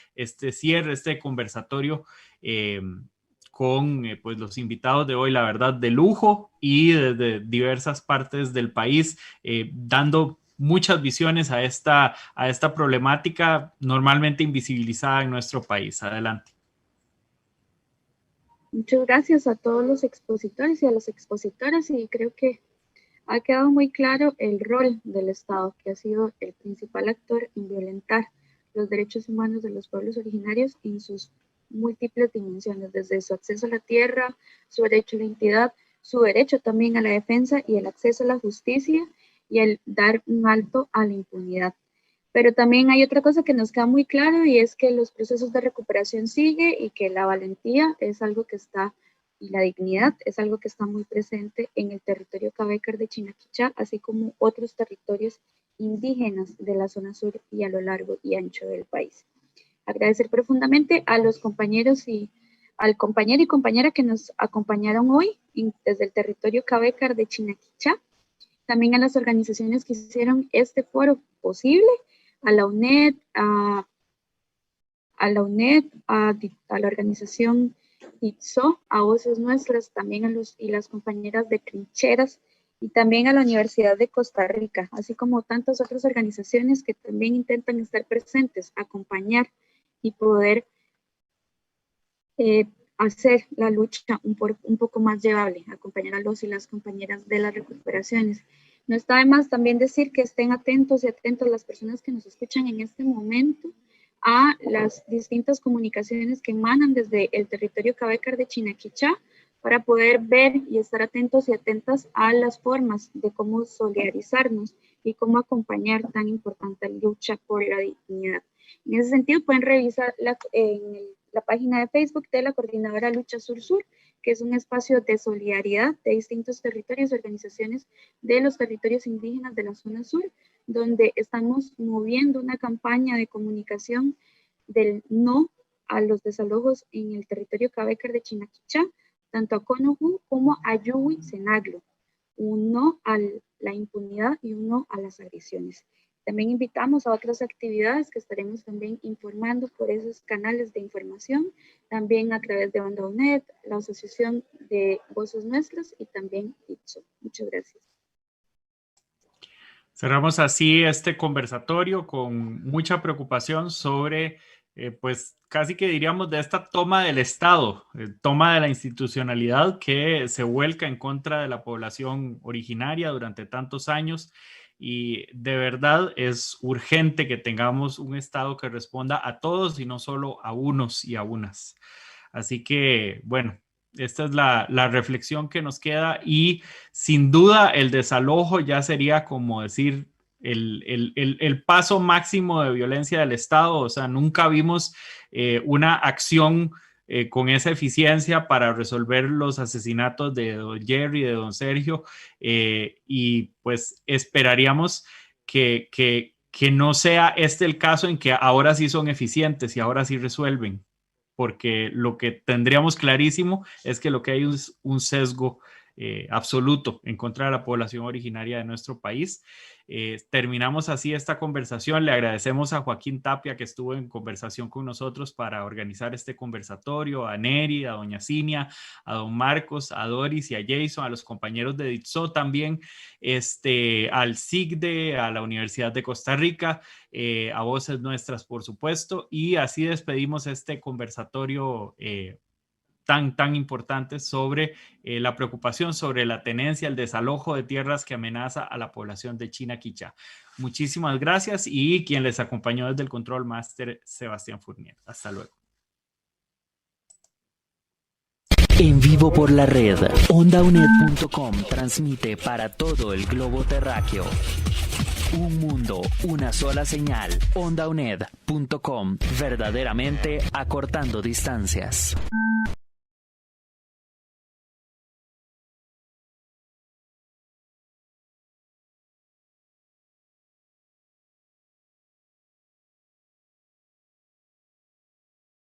Speaker 2: cierre, este conversatorio con pues los invitados de hoy, la verdad, de lujo y desde diversas partes del país, dando muchas visiones a esta problemática normalmente invisibilizada en nuestro país. Adelante.
Speaker 3: Muchas gracias a todos los expositores y a las expositoras, y creo que ha quedado muy claro el rol del Estado, que ha sido el principal actor en violentar los derechos humanos de los pueblos originarios en sus múltiples dimensiones, desde su acceso a la tierra, su derecho a la identidad, su derecho también a la defensa y el acceso a la justicia y el dar un alto a la impunidad. Pero también hay otra cosa que nos queda muy claro, y es que los procesos de recuperación siguen y que la valentía es algo que está, y la dignidad es algo que está muy presente en el territorio Cabécar de Chinaquichá, así como otros territorios indígenas de la zona sur y a lo largo y ancho del país. Agradecer profundamente a los compañeros y al compañero y compañera que nos acompañaron hoy desde el territorio Cabécar de Chinaquichá, también a las organizaciones que hicieron este foro posible, a la UNED, a la organización ITSO, a Voces Nuestras, también a los y las compañeras de Trincheras, y también a la Universidad de Costa Rica, así como tantas otras organizaciones que también intentan estar presentes, acompañar y poder hacer la lucha un poco más llevable, acompañar a los y las compañeras de las recuperaciones. No está de más también decir que estén atentos y atentas las personas que nos escuchan en este momento a las distintas comunicaciones que emanan desde el territorio Cabécar de Chinaquichá, para poder ver y estar atentos y atentas a las formas de cómo solidarizarnos y cómo acompañar tan importante lucha por la dignidad. En ese sentido, pueden revisar la página de Facebook de la Coordinadora Lucha Sur-Sur, que es un espacio de solidaridad de distintos territorios y organizaciones de los territorios indígenas de la zona sur, donde estamos moviendo una campaña de comunicación del no a los desalojos en el territorio Cabécar de Chinaquichá, tanto a Conojú como a Yui Cenaglo, un no a la impunidad y un no a las agresiones. También invitamos a otras actividades que estaremos también informando por esos canales de información, también a través de Onda UNED, la Asociación de Voces Nuestras y también ITSO. Muchas gracias.
Speaker 2: Cerramos así este conversatorio con mucha preocupación sobre pues casi que diríamos de esta toma del Estado, toma de la institucionalidad que se vuelca en contra de la población originaria durante tantos años. Y de verdad es urgente que tengamos un Estado que responda a todos y no solo a unos y a unas. Así que, bueno, esta es la reflexión que nos queda, y sin duda el desalojo ya sería como decir el paso máximo de violencia del Estado. O sea, nunca vimos una acción con esa eficiencia para resolver los asesinatos de don Jerry, de don Sergio, y pues esperaríamos que no sea este el caso en que ahora sí son eficientes y ahora sí resuelven, porque lo que tendríamos clarísimo es que lo que hay es un sesgo absoluto en contra de la población originaria de nuestro país. Terminamos así esta conversación. Le agradecemos a Joaquín Tapia, que estuvo en conversación con nosotros para organizar este conversatorio, a Neri, a doña Cinia, a don Marcos, a Doris y a Jason, a los compañeros de DITSO también, al SIGDE, a la Universidad de Costa Rica, a Voces Nuestras, por supuesto, y así despedimos este conversatorio tan importantes sobre la preocupación sobre la tenencia, el desalojo de tierras que amenaza a la población de China Quichá. Muchísimas gracias, y quien les acompañó desde el Control Master, Sebastián Fournier. Hasta luego.
Speaker 1: En vivo por la red, OndaUNED.com transmite para todo el globo terráqueo. Un mundo, una sola señal. OndaUNED.com, verdaderamente acortando distancias.